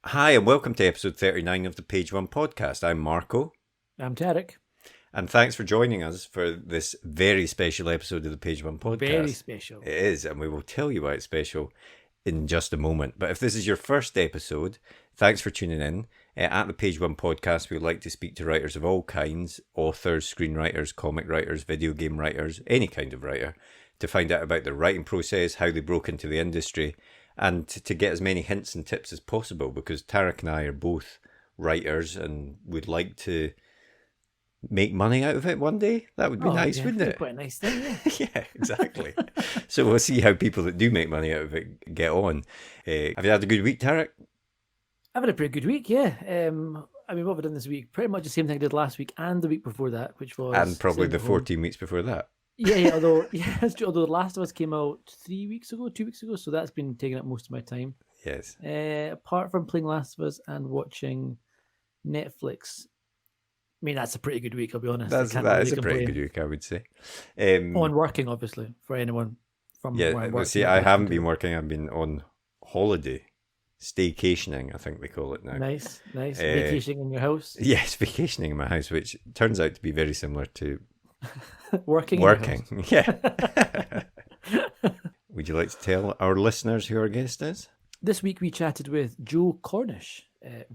Hi and welcome to episode 39 of the Page One podcast. I'm Marco. I'm Tarek. And thanks for joining us for this very special episode of the Page One podcast. Very special. It is, and we will tell you why it's special in just a moment. But if this is your first episode, thanks for tuning in. At the Page One podcast, we like to speak to writers of all kinds, authors, screenwriters, comic writers, video game writers, any kind of writer, to find out about their writing process, how they broke into the industry, and to get as many hints and tips as possible, because Tarek and I are both writers and would like to make money out of it one day. That would be nice, wouldn't it? Quite a nice thing, yeah. Yeah, exactly. So we'll see how people that do make money out of it get on. Have you had a good week, Tarek? I've had a pretty good week, yeah. What have I done this week? Pretty much the same thing I did last week and the week before that, which was... And probably the 14 weeks before that. Although The Last of Us came out 2 weeks ago, so that's been taking up most of my time. Yes. Apart from playing Last of Us and watching Netflix, I mean, that's a pretty good week, I'll be honest. That is a pretty good week, I would say. On working, obviously, for anyone from where I work. See, I haven't been working, I've been on holiday. Staycationing, I think we call it now. Nice. Vacationing in your house? Yes, vacationing in my house, which turns out to be very similar to... Working, yeah. Would you like to tell our listeners who our guest is? This week we chatted with Joe Cornish.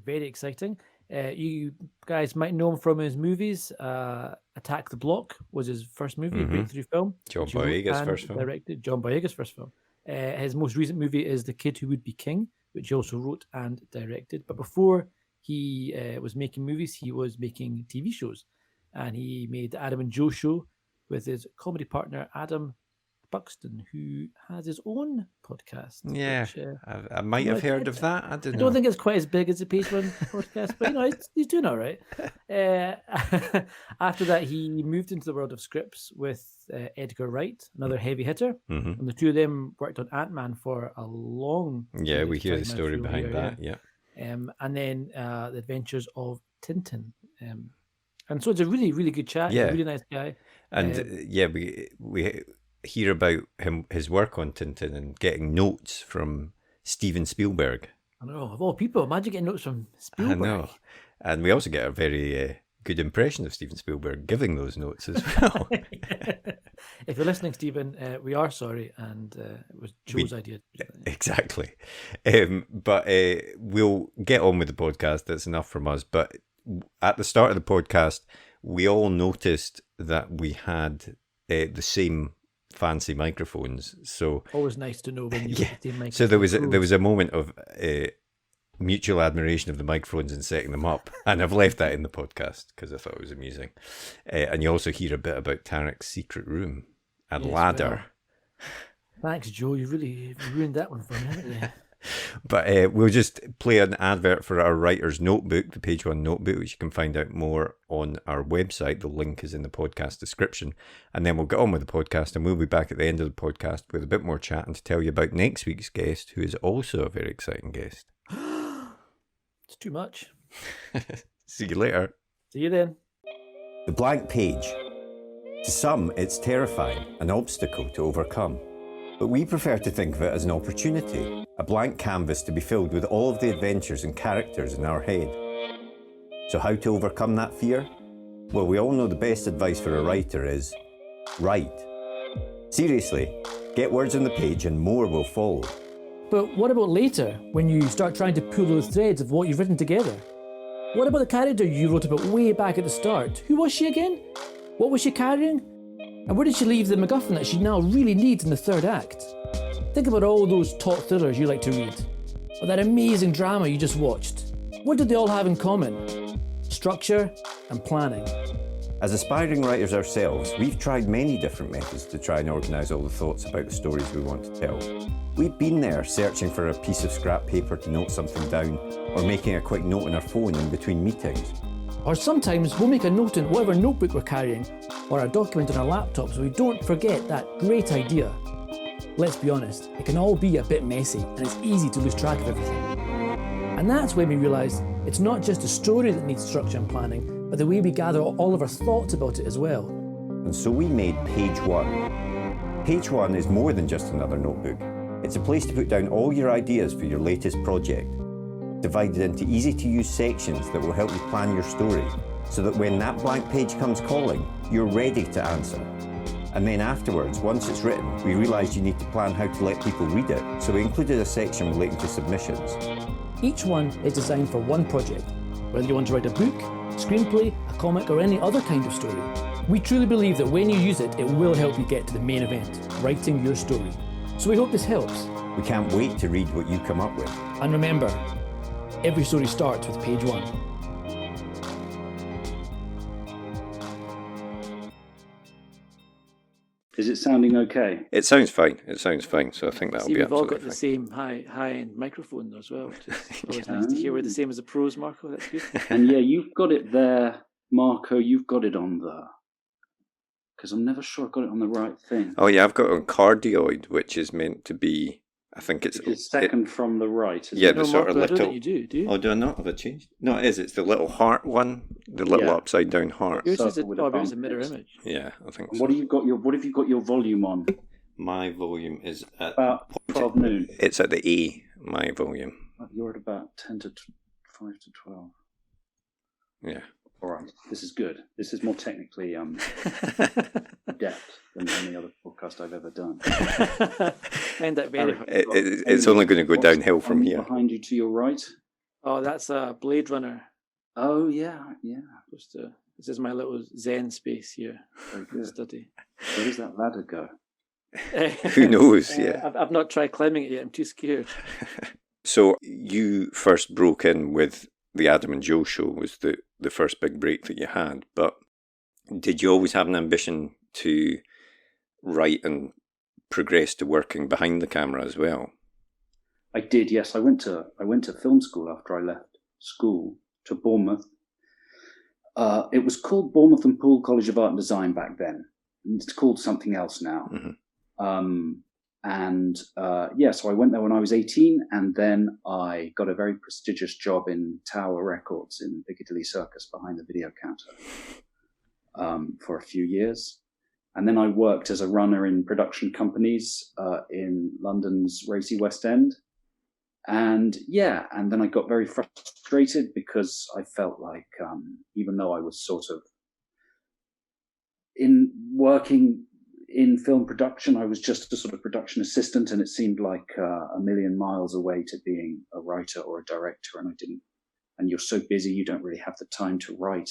Very exciting. You guys might know him from his movies. Attack the Block was his first movie, a breakthrough film. John Boyega's first film. Directed John Boyega's first film. His most recent movie is The Kid Who Would Be King, which he also wrote and directed. But before he was making movies, he was making TV shows. And he made the Adam and Joe Show with his comedy partner, Adam Buxton, who has his own podcast. Yeah, which, I might have heard of that. I don't think it's quite as big as the Page One podcast, but he's doing all right. After that, he moved into the world of scripts with Edgar Wright, another heavy hitter. Mm-hmm. And the two of them worked on Ant-Man for a long time. Yeah, we hear the story behind that, yeah. And then The Adventures of Tintin. And so it's a really, really good chat. Yeah. He's a really nice guy. And we hear about his work on Tintin and getting notes from Steven Spielberg. I know, of all people, imagine getting notes from Spielberg. I know. And we also get a very good impression of Steven Spielberg giving those notes as well. If you're listening, Stephen, we are sorry, and it was Joe's idea. Exactly. But we'll get on with the podcast. That's enough from us. But at the start of the podcast, we all noticed that we had the same fancy microphones. So always nice to know when you get the same microphone. So there was a moment of mutual admiration of the microphones and setting them up, and I've left that in the podcast because I thought it was amusing. And you also hear a bit about Tarek's secret room and ladder. Well, thanks, Joe. You really ruined that one for me, haven't you? But we'll just play an advert for our writer's notebook, the Page One notebook, which you can find out more on our website. The link is in the podcast description. And then we'll get on with the podcast, and we'll be back at the end of the podcast with a bit more chat and to tell you about next week's guest, who is also a very exciting guest. It's too much. See you later. See you then. The blank page. To some, it's terrifying, an obstacle to overcome. But we prefer to think of it as an opportunity, a blank canvas to be filled with all of the adventures and characters in our head. So how to overcome that fear? Well, we all know the best advice for a writer is write. Seriously, get words on the page and more will follow. But what about later, when you start trying to pull those threads of what you've written together? What about the character you wrote about way back at the start? Who was she again? What was she carrying? And where did she leave the MacGuffin that she now really needs in the third act? Think about all those top thrillers you like to read, or that amazing drama you just watched. What did they all have in common? Structure and planning. As aspiring writers ourselves, we've tried many different methods to try and organise all the thoughts about the stories we want to tell. We've been there searching for a piece of scrap paper to note something down, or making a quick note on our phone in between meetings. Or sometimes we'll make a note in whatever notebook we're carrying, or a document on our laptop so we don't forget that great idea. Let's be honest, it can all be a bit messy and it's easy to lose track of everything. And that's when we realised It's not just the story that needs structure and planning, but the way we gather all of our thoughts about it as well. And so we made Page One. Page One is more than just another notebook. It's a place to put down all your ideas for your latest project, divided into easy-to-use sections that will help you plan your story, so that when that blank page comes calling, you're ready to answer. And then afterwards, once it's written, we realised you need to plan how to let people read it, so we included a section relating to submissions. Each one is designed for one project, whether you want to write a book, screenplay, a comic, or any other kind of story. We truly believe that when you use it, it will help you get to the main event, writing your story. So we hope this helps. We can't wait to read what you come up with. And remember, every story starts with page one. Is it sounding okay? It sounds fine. So I think that'll be we've all absolutely got the fine. same high-end microphone as well, which is always nice to hear. We're the same as the pros, Marco. That's good. And yeah, you've got it there, Marco. You've got it on the... Because I'm never sure I've got it on the right thing. Oh yeah, I've got it on cardioid, which is meant to be... I think it's second from the right. Yeah, it? the sort of Marco, little... I don't think you do you? Oh, do I not have a change? No, it is. It's the little heart one, the little upside down heart. Yours is Circle with a mirror image. Yeah, I think And so. what have you got your volume on? My volume is at... About 12 noon. It's at the A, my volume. You're at about 10 to 5 to 12. Yeah. All right, this is good. This is more technically depth than any other podcast I've ever done. Find that very hard. It's only going to go downhill from here. Behind you to your right. Oh, that's a Blade Runner. Oh yeah. This is my little Zen space here. Very good. Study. Where does that ladder go? Who knows? Yeah. I've not tried climbing it yet. I'm too scared. So you first broke in with the Adam and Joe show, was the first big break that you had. But did you always have an ambition to write and progress to working behind the camera as well? I did, yes. I went to film school after I left school to Bournemouth. It was called Bournemouth and Poole College of Art and Design back then. It's called something else now. Mm-hmm. So I went there when I was 18, and then I got a very prestigious job in Tower Records in Piccadilly Circus behind the video counter for a few years. And then I worked as a runner in production companies in London's racy West End. And then I got very frustrated because I felt like even though I was sort of working in film production, I was just a sort of production assistant, and it seemed like a million miles away to being a writer or a director. And you're so busy, you don't really have the time to write.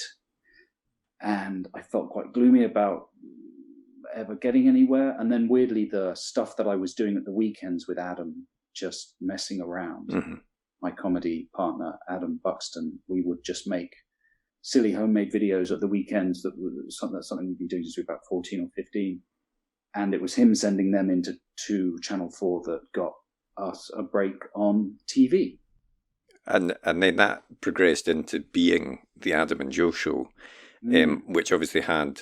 And I felt quite gloomy about ever getting anywhere. And then weirdly, the stuff that I was doing at the weekends with Adam, just messing around, mm-hmm. my comedy partner, Adam Buxton, we would just make silly homemade videos at the weekends. That's something we've been doing since we were about 14 or 15. And it was him sending them to Channel 4 that got us a break on TV. And then that progressed into being the Adam and Joe show, which obviously had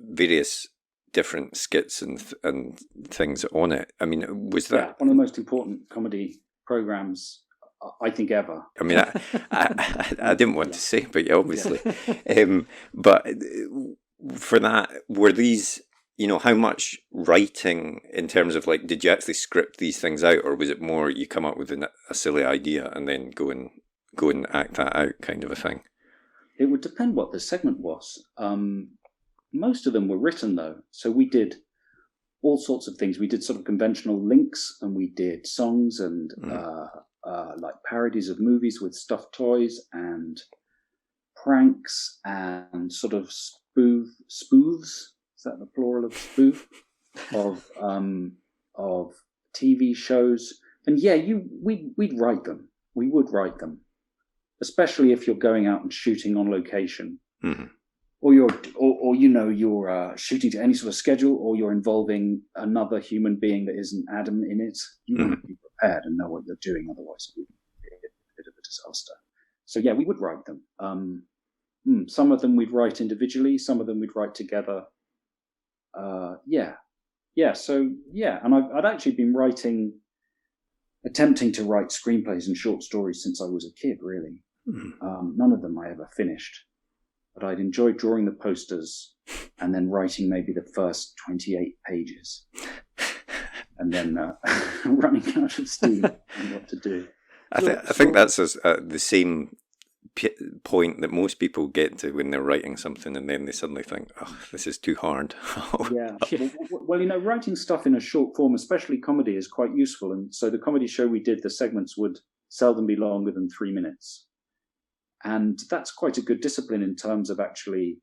various different skits and things on it. I mean, was that... one of the most important comedy programs, I think, ever. I mean, I didn't want to say, but yeah, obviously. Yeah. But for that, were these... how much writing in terms of did you actually script these things out, or was it more you come up with a silly idea and then go and act that out kind of a thing? It would depend what the segment was. Most of them were written though. So we did all sorts of things. We did sort of conventional links, and we did songs and parodies of movies with stuffed toys and pranks and sort of spoofs. Is that the plural of spoof of TV shows? And we'd write them. We would write them, especially if you're going out and shooting on location, mm-hmm. or you're shooting to any sort of schedule, or you're involving another human being that isn't Adam in it. You mm-hmm. want to be prepared and know what you're doing, otherwise it would be a bit of a disaster. So we would write them. Some of them we'd write individually. Some of them we'd write together. And I'd actually been attempting to write screenplays and short stories since I was a kid, really. None of them I ever finished, but I'd enjoyed drawing the posters and then writing maybe the first 28 pages and then running out of steam and what to do. I think that's the same point that most people get to when they're writing something, and then they suddenly think, oh, this is too hard. Yeah. Well, writing stuff in a short form, especially comedy, is quite useful. And so the comedy show we did, the segments would seldom be longer than 3 minutes. And that's quite a good discipline in terms of actually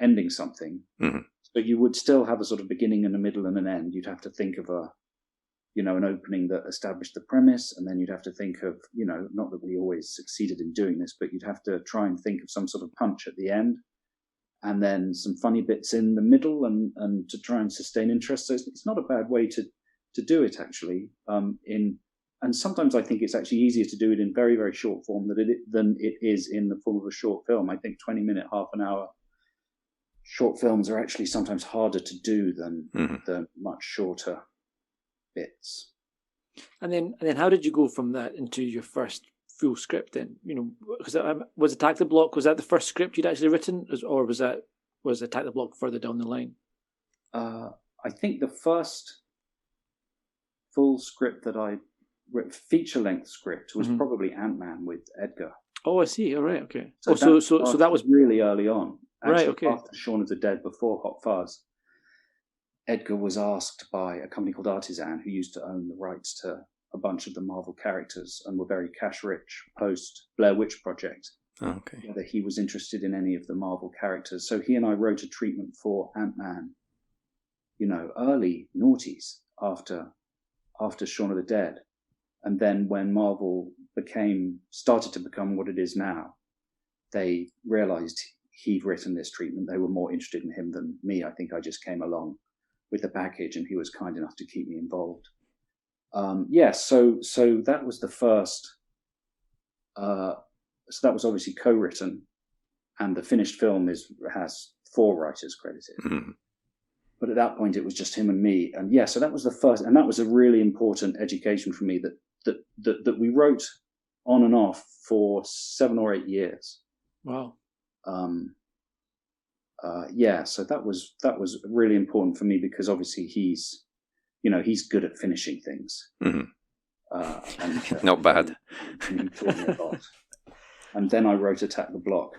ending something. Mm-hmm. But you would still have a sort of beginning and a middle and an end. You'd have to think of an opening that established the premise, and then you'd have to think of, not that we always succeeded in doing this, but you'd have to try and think of some sort of punch at the end, and then some funny bits in the middle, and to try and sustain interest. So it's not a bad way to do it, actually. And sometimes I think it's actually easier to do it in very, very short form than it is in the form of a short film. I think 20-minute, half an hour short films are actually sometimes harder to do than the much shorter bits. And then how did you go from that into your first full script then? Because was Attack the Block, was that the first script you'd actually written, or was Attack the Block further down the line? I think the first full script that I wrote, feature-length script, was probably Ant-Man with Edgar. Oh, I see. All right, okay. So that was really early on. Actually, right, okay. After Shaun of the Dead, before Hot Fuzz, Edgar was asked by a company called Artisan, who used to own the rights to a bunch of the Marvel characters and were very cash rich post Blair Witch Project, whether he was interested in any of the Marvel characters. So he and I wrote a treatment for Ant-Man, early noughties after Shaun of the Dead. And then when Marvel started to become what it is now, they realized he'd written this treatment. They were more interested in him than me. I think I just came along with the package, and he was kind enough to keep me involved. So that was the first. So that was obviously co-written, and the finished film has 4 writers credited. Mm-hmm. But at that point, it was just him and me. And so that was the first, and that was a really important education for me that we wrote on and off for 7 or 8 years. Wow. So that was really important for me, because obviously he's good at finishing things. Mm-hmm. And, not bad. And he taught me a lot. And then I wrote Attack the Block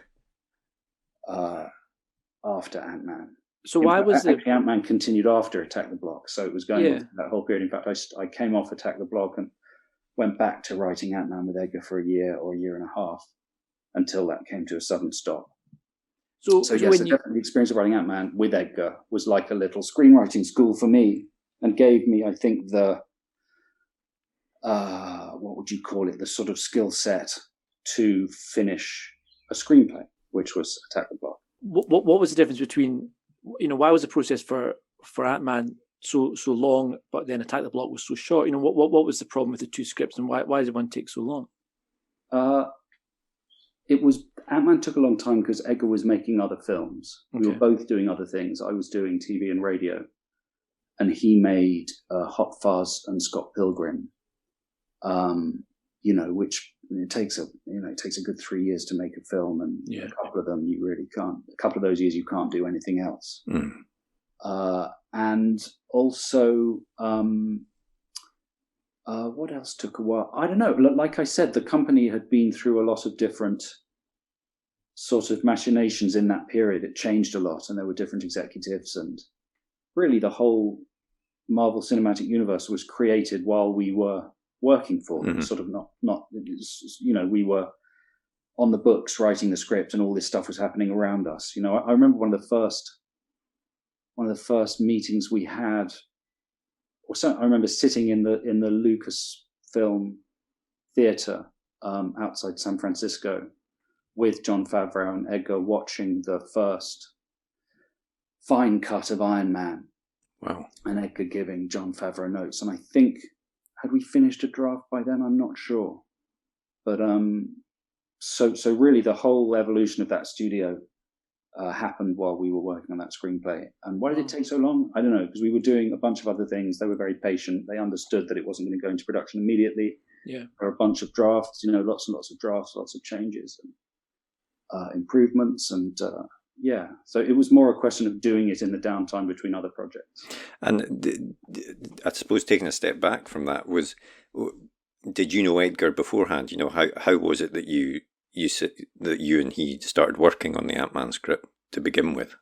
after Ant-Man. So why was it? Actually, Ant-Man continued after Attack the Block, so it was going on that whole period. In fact, I came off Attack the Block and went back to writing Ant-Man with Edgar for a year or a year and a half, until that came to a sudden stop. So definitely the experience of writing Ant-Man with Edgar was like a little screenwriting school for me, and gave me, I think, the what would you call it, the sort of skill set to finish a screenplay, which was Attack the Block. What was the difference between, why was the process for Ant-Man so long, but then Attack the Block was so short? What was the problem with the 2 scripts, and why did one take so long? Ant-Man took a long time because Edgar was making other films. Okay. We were both doing other things. I was doing TV and radio, and he made Hot Fuzz and Scott Pilgrim. Which it takes a good 3 years to make a film, and a couple of them you really can't. A couple of those years you can't do anything else. Mm. And also, what else took a while? I don't know. Like I said, the company had been through a lot of different sort of machinations in that period. It changed a lot, and there were different executives, and really the whole Marvel Cinematic Universe was created while we were working for them. Sort of not we were on the books writing the script, and all this stuff was happening around us. I remember one of the first meetings we had, I remember sitting in the Lucasfilm theater outside San Francisco with Jon Favreau and Edgar, watching the first fine cut of Iron Man. Wow. And Edgar giving Jon Favreau notes. And I think, had we finished a draft by then? I'm not sure. But so really the whole evolution of that studio happened while we were working on that screenplay. And why did it take so long? I don't know, because we were doing a bunch of other things. They were very patient. They understood that it wasn't going to go into production immediately. Yeah. There are a bunch of drafts, lots and lots of drafts, lots of changes and improvements. And so it was more a question of doing it in the downtime between other projects. And I suppose taking a step back from that did you know Edgar beforehand? How was it that you and he started working on the Ant-Man script to begin with?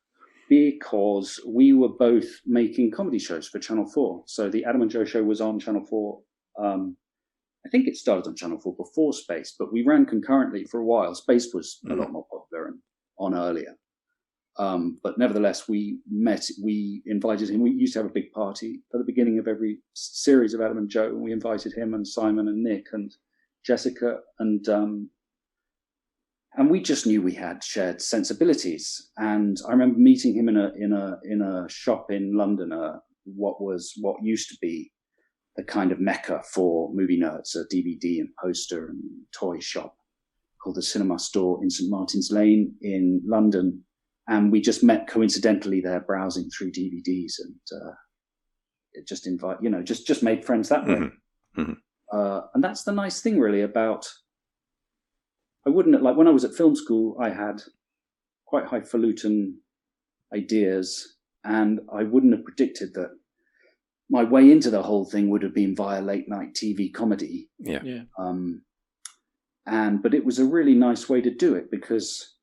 Because we were both making comedy shows for Channel 4. So the Adam and Joe show was on Channel 4. I think it started on Channel 4 before Space, but we ran concurrently for a while. Space was a lot more popular and on earlier. But nevertheless, we invited him. We used to have a big party at the beginning of every series of Adam and Joe, and we invited him and Simon and Nick and Jessica, and we just knew we had shared sensibilities. And I remember meeting him in a shop in London, what used to be the kind of mecca for movie nerds, a DVD and poster and toy shop called the Cinema Store in St Martin's Lane in London. And we just met coincidentally there, browsing through DVDs, and it just just made friends that way. Mm-hmm. Mm-hmm. And that's the nice thing, really, about. I wouldn't like when I was at film school. I had quite highfalutin ideas, and I wouldn't have predicted that my way into the whole thing would have been via late night TV comedy. Yeah. But it was a really nice way to do it, because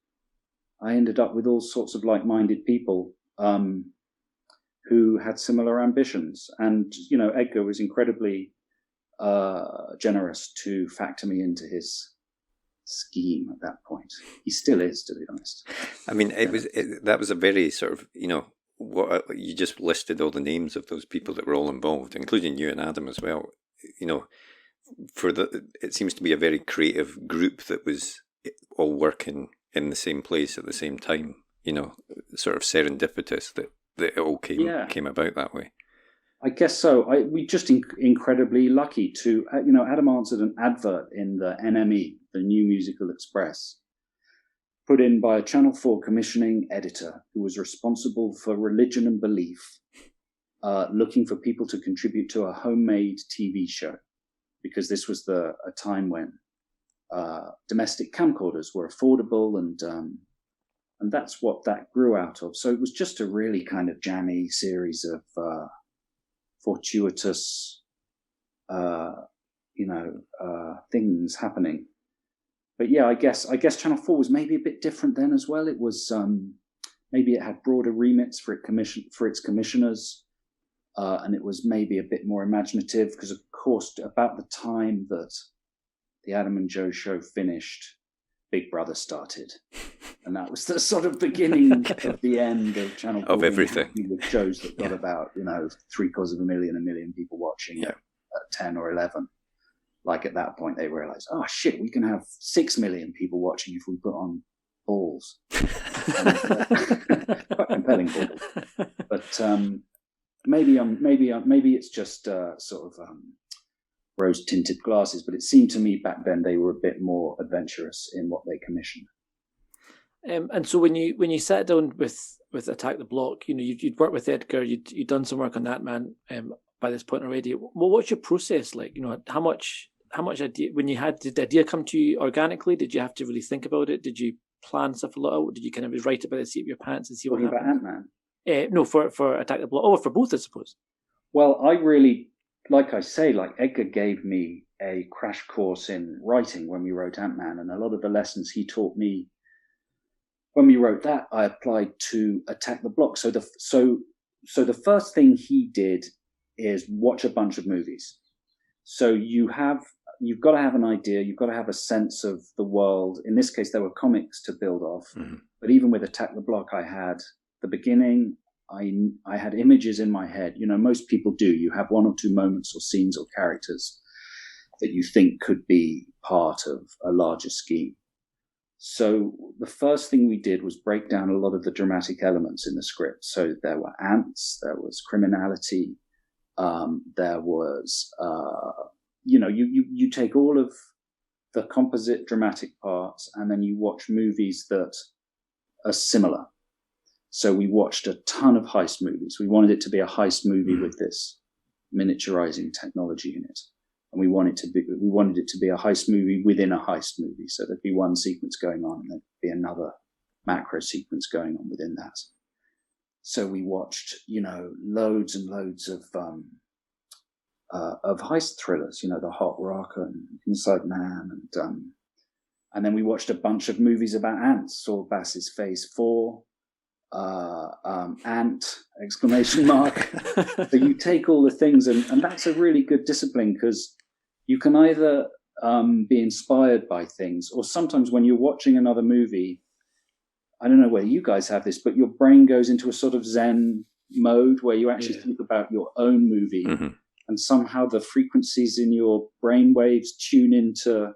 I ended up with all sorts of like-minded people who had similar ambitions. And, Edgar was incredibly generous to factor me into his scheme at that point. He still is, to be honest. I mean, that was a very sort of, what you just listed all the names of those people that were all involved, including you and Adam as well. It seems to be a very creative group that was all working in the same place at the same time, sort of serendipitous that it all came about that way. I guess so. We just incredibly lucky to, Adam answered an advert in the NME, the New Musical Express, put in by a Channel 4 commissioning editor who was responsible for religion and belief, looking for people to contribute to a homemade TV show, because this was a time when domestic camcorders were affordable, and that's what that grew out of. So it was just a really kind of jammy series of fortuitous, things happening. But yeah, I guess Channel 4 was maybe a bit different then as well. It was maybe it had broader remits for its commissioners, and it was maybe a bit more imaginative, because of course about the time that the Adam and Joe show finished, Big Brother started, and that was the sort of beginning of the end of Channel 4 of everything, with shows that got about 750,000, a million people watching at 10 or 11. Like at that point, they realized, oh shit, we can have 6 million people watching if we put on balls. Quite compelling balls. But maybe it's just sort of rose-tinted glasses. But it seemed to me back then they were a bit more adventurous in what they commissioned. And so when you sat down with Attack the Block, you'd worked with Edgar, you'd done some work on that man by this point already. Well, what's your process like? How much idea, did the idea come to you organically? Did you have to really think about it? Did you plan stuff a lot out? Did you kind of write it by the seat of your pants and see what happened? About Ant-Man? No, for Attack the Block, or for both, I suppose. Well, I really, like I say, Edgar gave me a crash course in writing when we wrote Ant-Man, and a lot of the lessons he taught me when we wrote that, I applied to Attack the Block. So the first thing he did is watch a bunch of movies. So you've got to have an idea, you've got to have a sense of the world. In this case, there were comics to build off. Mm-hmm. But even with Attack the Block, I had the beginning, I had images in my head. Most people do. You have one or two moments or scenes or characters that you think could be part of a larger scheme. So the first thing we did was break down a lot of the dramatic elements in the script. So there were ants, there was criminality, there was, you take all of the composite dramatic parts and then you watch movies that are similar. So we watched a ton of heist movies. We wanted it to be a heist movie with this miniaturizing technology in it. and we wanted it to be a heist movie within a heist movie. So there'd be one sequence going on, and there'd be another macro sequence going on within that. So we watched, loads and loads of heist thrillers, The Hot Rock and Inside Man, and then we watched a bunch of movies about ants. Saw Bass's Phase 4, Ant, exclamation mark. So you take all the things, and that's a really good discipline, because you can either be inspired by things, or sometimes when you're watching another movie, I don't know whether you guys have this, but your brain goes into a sort of Zen mode where you actually think about your own movie, and somehow the frequencies in your brain waves tune into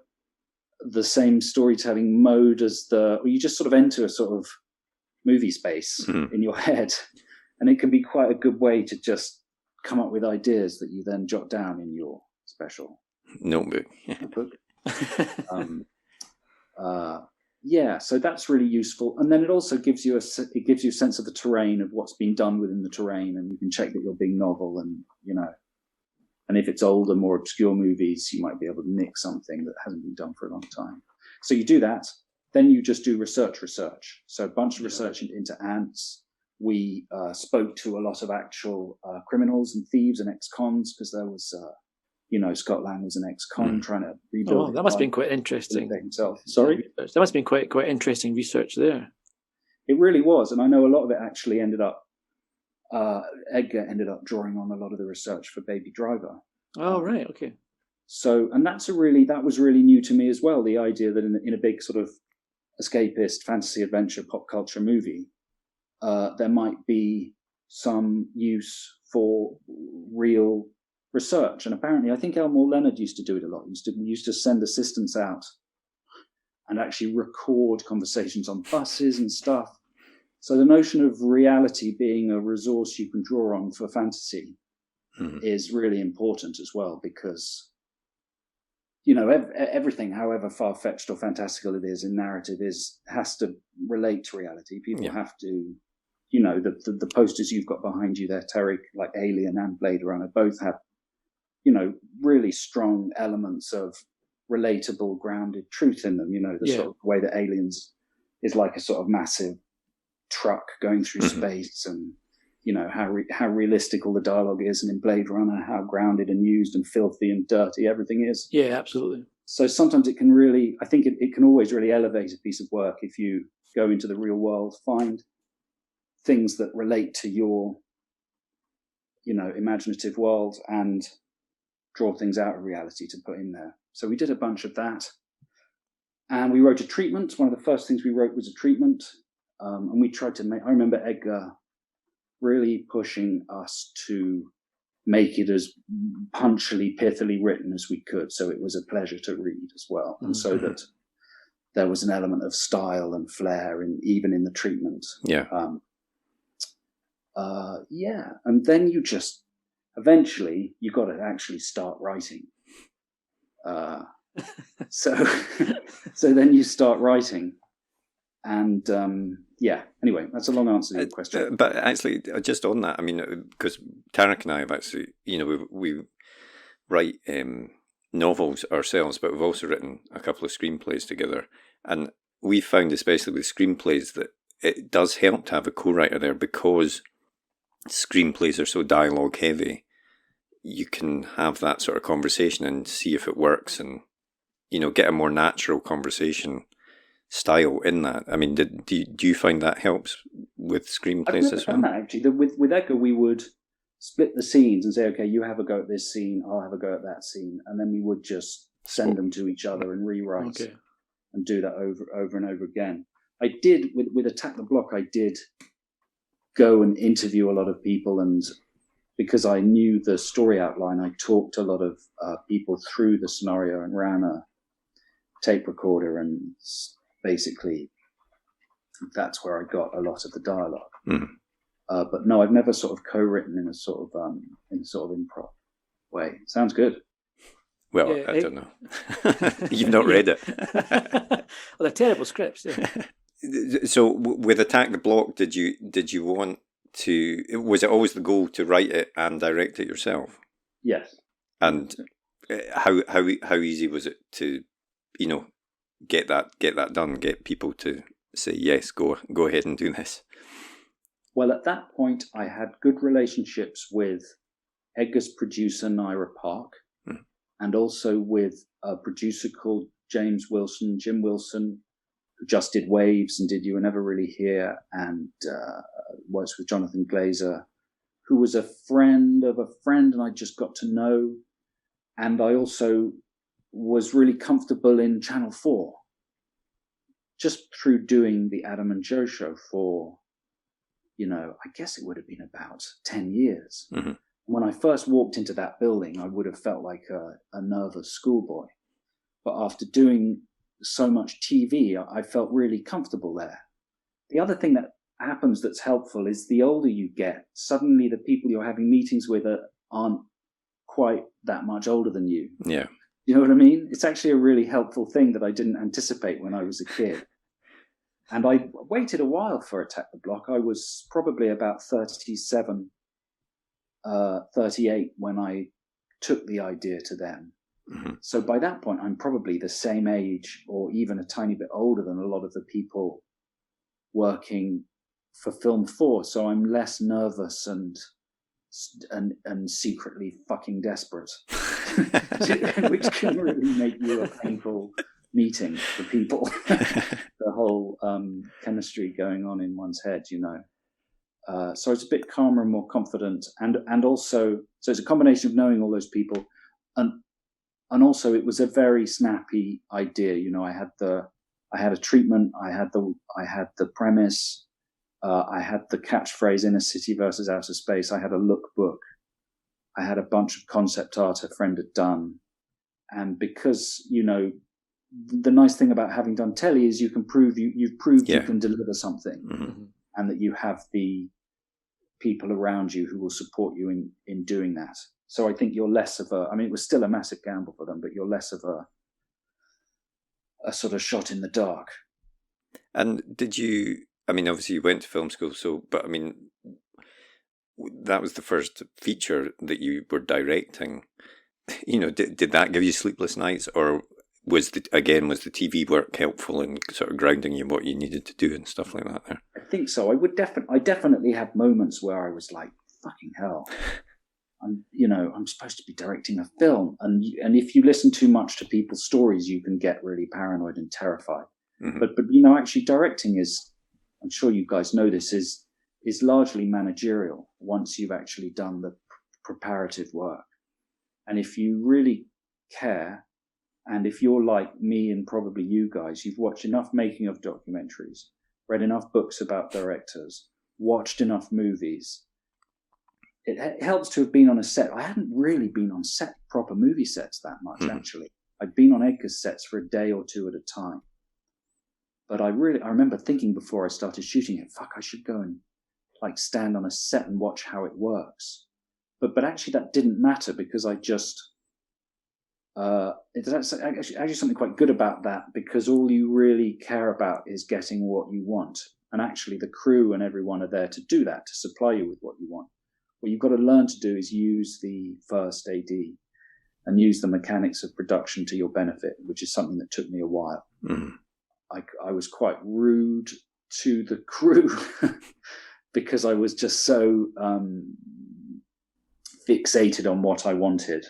the same storytelling mode or you just sort of enter a sort of movie space in your head. And it can be quite a good way to just come up with ideas that you then jot down in your special notebook. So that's really useful. And then it also gives you a sense of the terrain, of what's been done within the terrain, and you can check that you're being novel, and and if it's older, more obscure movies, you might be able to nick something that hasn't been done for a long time. So you do that. Then you just do research. So a bunch of research into ants. We spoke to a lot of actual criminals and thieves and ex-cons, because there was, Scott Lang was an ex-con trying to rebuild. Oh, that must have been quite interesting. Himself. Sorry? That must have been quite interesting research there. It really was. And I know a lot of it actually ended up, Edgar ended up drawing on a lot of the research for Baby Driver. Oh, right. Okay. So, and that was really new to me as well. The idea that in a big sort of escapist fantasy adventure pop culture movie, there might be some use for real research. And apparently, I think Elmore Leonard used to do it a lot. We used to send assistants out and actually record conversations on buses and stuff. So the notion of reality being a resource you can draw on for fantasy is really important as well, because everything, however far-fetched or fantastical it is in narrative, has to relate to reality. People have to, the posters you've got behind you there, Terry, like Alien and Blade Runner, both have, really strong elements of relatable, grounded truth in them. Sort of way that Aliens is like a sort of massive truck going through space, and how realistic all the dialogue is, and in Blade Runner how grounded and used and filthy and dirty everything is. Yeah, absolutely. So sometimes it can really, I think it can always really elevate a piece of work if you go into the real world, find things that relate to your imaginative world, and draw things out of reality to put in there. So we did a bunch of that, and we wrote a treatment. One of the first things we wrote was a treatment. And we tried to I remember Edgar really pushing us to make it as punchily, pithily written as we could, so it was a pleasure to read as well. And so that there was an element of style and flair even in the treatment. And then you just, eventually, you got to actually start writing. So then you start writing. And anyway, that's a long answer to your question. But actually, just on that, I mean, because Tarek and I have actually, we write novels ourselves, but we've also written a couple of screenplays together. And we found, especially with screenplays, that it does help to have a co-writer there, because screenplays are so dialogue heavy. You can have that sort of conversation and see if it works, and, get a more natural conversation style in that. I mean, do you find that helps with screenplays as well? I've never done that, actually. With Edgar, we would split the scenes and say, okay, you have a go at this scene, I'll have a go at that scene, and then we would just send them to each other and rewrite and do that over and over again. I did, with Attack the Block, I did go and interview a lot of people, and because I knew the story outline, I talked to a lot of people through the scenario and ran a tape recorder, and basically that's where I got a lot of the dialogue. But no, I've never sort of co-written in a sort of improv way. Sounds good. Well, yeah, I don't know. You've not read it. Well, they're terrible scripts. Yeah. So with Attack the Block, did you want to? Was it always the goal to write it and direct it yourself? Yes. And how easy was it to, get that done, get people to say yes, go ahead and do this? Well, at that point, I had good relationships with Edgar's producer, Nira Park, and also with a producer called Jim Wilson, who just did Waves and did You Were Never Really Here, and works with Jonathan Glazer, who was a friend of a friend, and I just got to know. And I also was really comfortable in Channel 4, just through doing the Adam and Joe show for, I guess it would have been about 10 years. Mm-hmm. When I first walked into that building, I would have felt like a nervous schoolboy. But after doing so much TV, I felt really comfortable there. The other thing that happens that's helpful is the older you get, suddenly the people you're having meetings with aren't quite that much older than you. Yeah. You know what I mean? It's actually a really helpful thing that I didn't anticipate when I was a kid. And I waited a while for Attack the Block. I was probably about 37, 38 when I took the idea to them. Mm-hmm. So by that point, I'm probably the same age or even a tiny bit older than a lot of the people working for Film 4. So I'm less nervous and secretly fucking desperate, which can really make you a painful meeting for people. The whole chemistry going on in one's head, so it's a bit calmer and more confident, and also, so it's a combination of knowing all those people, and also it was a very snappy idea. I had a treatment, I had the premise, I had the catchphrase "Inner City versus Outer Space." I had a lookbook, I had a bunch of concept art a friend had done, and because the nice thing about having done telly is you can prove you've proved you can deliver something, mm-hmm. and that you have the people around you who will support you in doing that. So I think you're less of it was still a massive gamble for them, but you're less of a sort of shot in the dark. And did you, obviously you went to film school, but that was the first feature that you were directing. Did that give you sleepless nights, or was the TV work helpful in sort of grounding you in what you needed to do and stuff like that there? I think so. I definitely had moments where I was like, fucking hell. I'm supposed to be directing a film. And if you listen too much to people's stories, you can get really paranoid and terrified. Mm-hmm. But actually directing is, I'm sure you guys know this, is largely managerial once you've actually done the preparative work. And if you really care, and if you're like me and probably you guys, you've watched enough making of documentaries, read enough books about directors, watched enough movies, it helps to have been on a set. I hadn't really been on proper movie sets that much, actually. I'd been on Edgar's sets for a day or two at a time. But I remember thinking before I started shooting it, I should go and stand on a set and watch how it works. But actually that didn't matter, because I just... it's actually something quite good about that, because all you really care about is getting what you want. And actually the crew and everyone are there to do that, to supply you with what you want. What you've got to learn to do is use the first AD and use the mechanics of production to your benefit, which is something that took me a while. Mm. I was quite rude to the crew because I was just so fixated on what I wanted.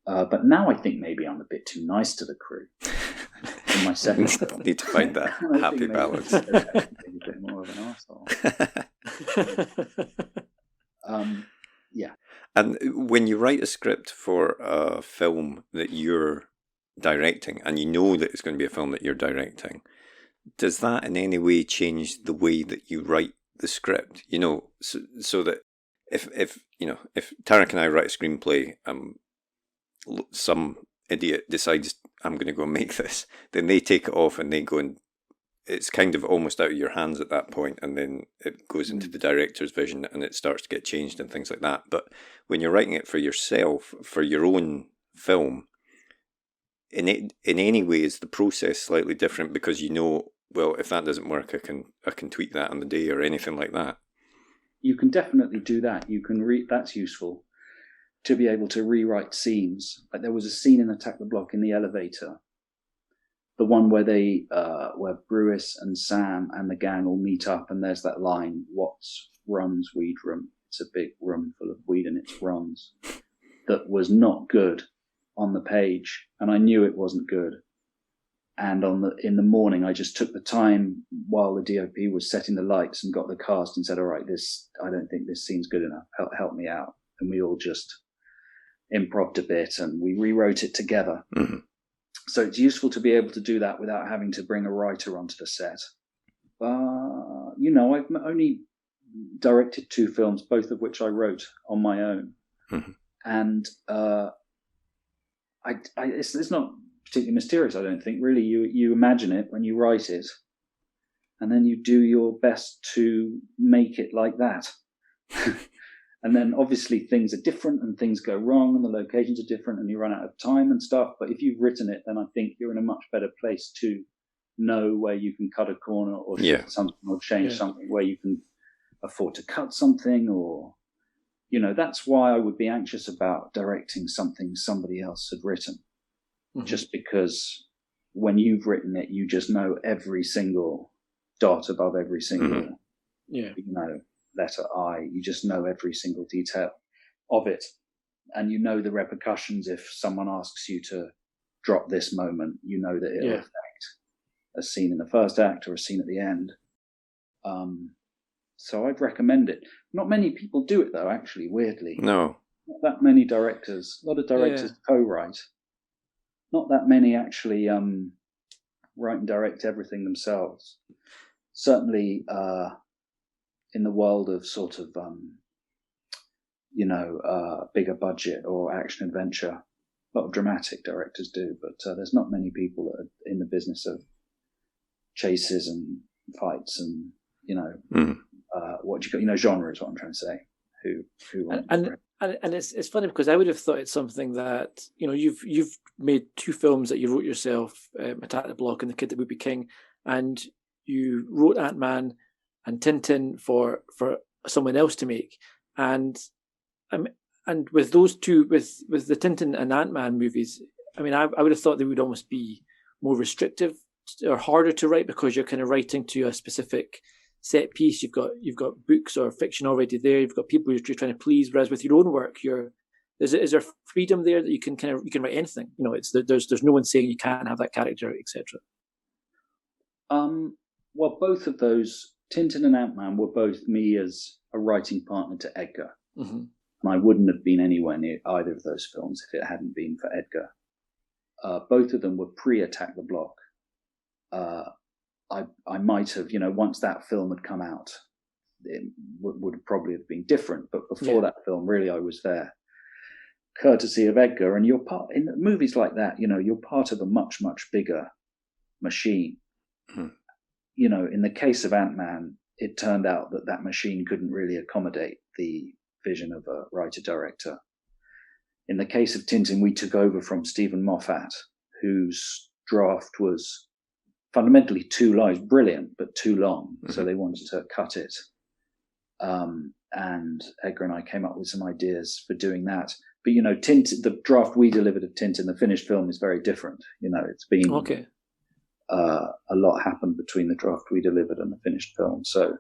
But now I think maybe I'm a bit too nice to the crew. In my second film. Need to find that happy balance. A bit more of an arsehole. Yeah. And when you write a script for a film that you're directing, and you know that it's going to be a film that you're directing, does that in any way change the way that you write the script? So that if Tarek and I write a screenplay, some idiot decides I'm going to go and make this, then they take it off and they go and it's kind of almost out of your hands at that point, and then it goes into the director's vision and it starts to get changed and things like that. But when you're writing it for yourself, for your own film, in any way is the process slightly different, because well, if that doesn't work, I can tweak that on the day or anything like that. You can definitely do that. You can that's useful. to be able to rewrite scenes. Like there was a scene in Attack the Block in the elevator, the one where they where Bruce and Sam and the gang all meet up, and there's that line, "What's Ron's weed room? It's a big room full of weed and it's Ron's." That was not good on the page, and I knew it wasn't good. And in the morning, I just took the time while the DOP was setting the lights and got the cast and said, "All right, I don't think this scene's good enough. Help me out." And we all just improv'd a bit and we rewrote it together. Mm-hmm. So it's useful to be able to do that without having to bring a writer onto the set. I've only directed 2 films, both of which I wrote on my own. Mm-hmm. And it's not particularly mysterious, I don't think. Really, you imagine it when you write it, and then you do your best to make it like that. And then obviously things are different and things go wrong and the locations are different and you run out of time and stuff. But if you've written it, then I think you're in a much better place to know where you can cut a corner or shift something or change something, where you can afford to cut something, or, that's why I would be anxious about directing something somebody else had written. Mm-hmm. Just because when you've written it, you just know every single dot above every single, letter I. You just know every single detail of it, and you know the repercussions if someone asks you to drop this moment. You know that it'll affect a scene in the first act or a scene at the end. So I'd recommend it. Not many people do it though, actually, weirdly. No. Not that many directors. A lot of directors co-write. Not that many actually write and direct everything themselves. Certainly in the world of sort of, bigger budget or action adventure, a lot of dramatic directors do, but there's not many people that are in the business of chases and fights and, genre is what I'm trying to say. And it's funny because I would have thought it's something that, you've made 2 films that you wrote yourself, Attack the Block and The Kid That Would Be King, and you wrote Ant-Man and Tintin for someone else to make. And with those 2, with the Tintin and Ant-Man movies, I would have thought they would almost be more restrictive or harder to write because you're kind of writing to a specific set piece. You've got books or fiction already there. You've got people you're trying to please. Whereas with your own work, is there freedom there that you can write anything? There's no one saying you can't have that character, etc. Well, both of those, Tintin and Ant-Man, were both me as a writing partner to Edgar. Mm-hmm. And I wouldn't have been anywhere near either of those films if it hadn't been for Edgar. Both of them were pre-Attack the Block. I might have, once that film had come out, it would probably have been different. But before that film, really, I was there, courtesy of Edgar. And you're part in movies like that. You're part of a much, much bigger machine. Hmm. In the case of Ant-Man, it turned out that machine couldn't really accommodate the vision of a writer-director. In the case of Tintin, we took over from Stephen Moffat, whose draft was fundamentally too long, brilliant, but too long. Mm-hmm. So they wanted to cut it. And Edgar and I came up with some ideas for doing that. But, Tintin, the draft we delivered of Tintin, the finished film, is very different. It's been... Okay. A lot happened between the draft we delivered and the finished film. So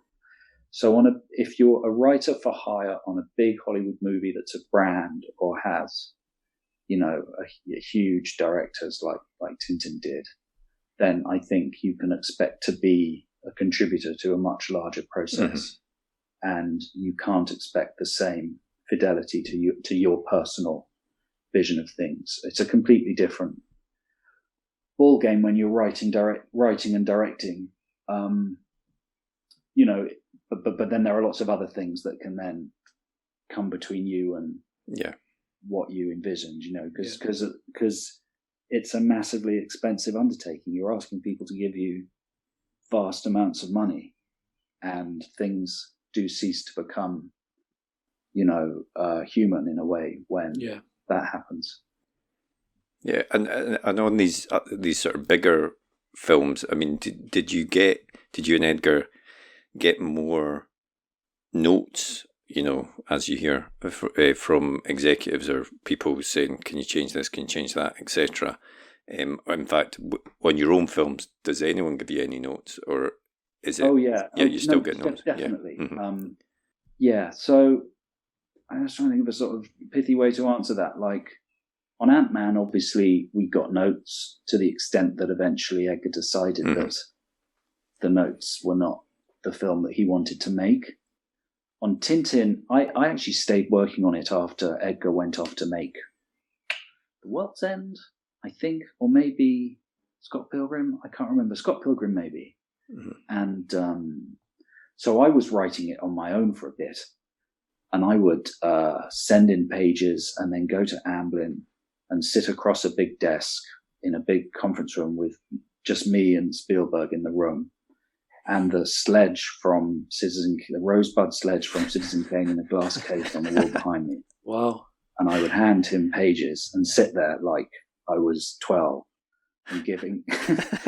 if you're a writer for hire on a big Hollywood movie that's a brand or has, a huge directors like Tintin did, then I think you can expect to be a contributor to a much larger process, and you can't expect the same fidelity to your personal vision of things. It's a completely different ball game when you're writing and directing, but then there are lots of other things that can then come between you and what you envisioned, because it's a massively expensive undertaking. You're asking people to give you vast amounts of money, and things do cease to become, human in a way when that happens. Yeah, and on these sort of bigger films, did you and Edgar get more notes, as you hear from executives or people saying, can you change this, can you change that, etc. In fact, on your own films, does anyone give you any notes, or is it? Oh yeah, you still get notes. Definitely. Yeah. Mm-hmm. So I was trying to think of a sort of pithy way to answer that. Like on Ant-Man, obviously we got notes to the extent that eventually Edgar decided that the notes were not the film that he wanted to make. On Tintin, I actually stayed working on it after Edgar went off to make The World's End, I think, or maybe Scott Pilgrim. I can't remember. Scott Pilgrim, maybe. Mm-hmm. And so I was writing it on my own for a bit. And I would send in pages and then go to Amblin and sit across a big desk in a big conference room with just me and Spielberg in the room. And the sledge from the Rosebud sledge from Citizen Kane in a glass case on the wall behind me. Wow. And I would hand him pages and sit there like I was 12 and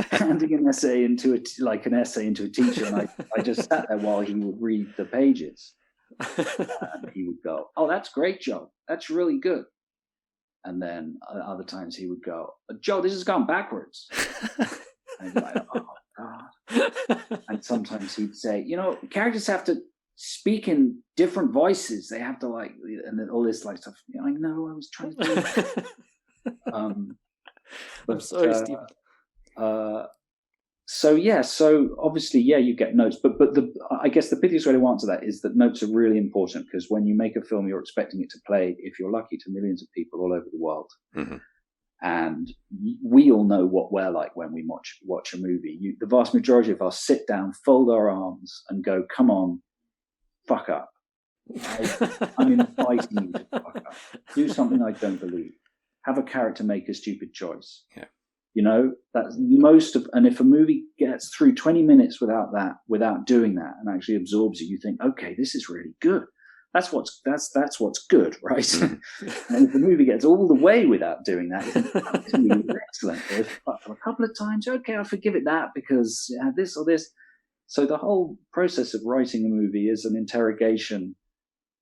handing an essay into an essay into a teacher. And I just sat there while he would read the pages. And he would go, "Oh, that's great, Joe. That's really good." And then other times he would go, "Joe, this has gone backwards." And I'd be like, "Oh, God." And sometimes he'd say, characters have to speak in different voices. They have to and then all this stuff. I know, I was trying to do that. I'm sorry, Stephen. So obviously, you get notes, but I guess the pithiest way to answer that is that notes are really important, because when you make a film, you're expecting it to play, if you're lucky, to millions of people all over the world. Mm-hmm. And we all know what we're like when we watch a movie. The vast majority of us sit down, fold our arms, and go, "Come on, fuck up. I'm inviting you to fuck up. Do something I don't believe. Have a character make a stupid choice." Yeah. That's and if a movie gets through 20 minutes without doing that and actually absorbs you, you think, okay, this is really good. That's what's good, right? Mm-hmm. And if the movie gets all the way without doing that, you think, oh, this movie is excellent. But a couple of times, okay, I'll forgive it that because it had this or this. So the whole process of writing a movie is an interrogation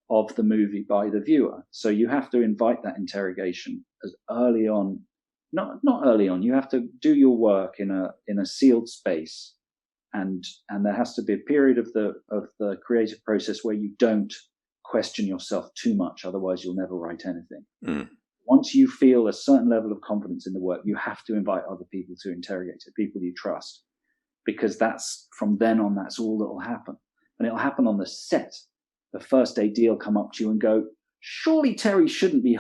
of the movie by the viewer. So you have to invite that interrogation as early on. Not early on. You have to do your work in a sealed space, and there has to be a period of the creative process where you don't question yourself too much. Otherwise, you'll never write anything. Mm. Once you feel a certain level of confidence in the work, you have to invite other people to interrogate it, people you trust, because that's from then on. That's all that will happen, and it'll happen on the set. The first AD will come up to you and go, "Surely Terry shouldn't be,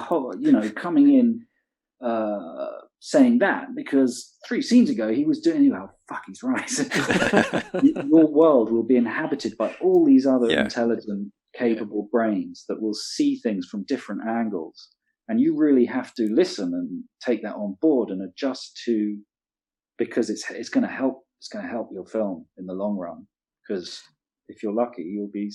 coming in." Saying that, because 3 scenes ago he was doing, fuck, he's right. Your world will be inhabited by all these other intelligent, capable brains that will see things from different angles, and you really have to listen and take that on board and adjust to, because it's going to help. It's going to help your film in the long run, because if you're lucky, you'll be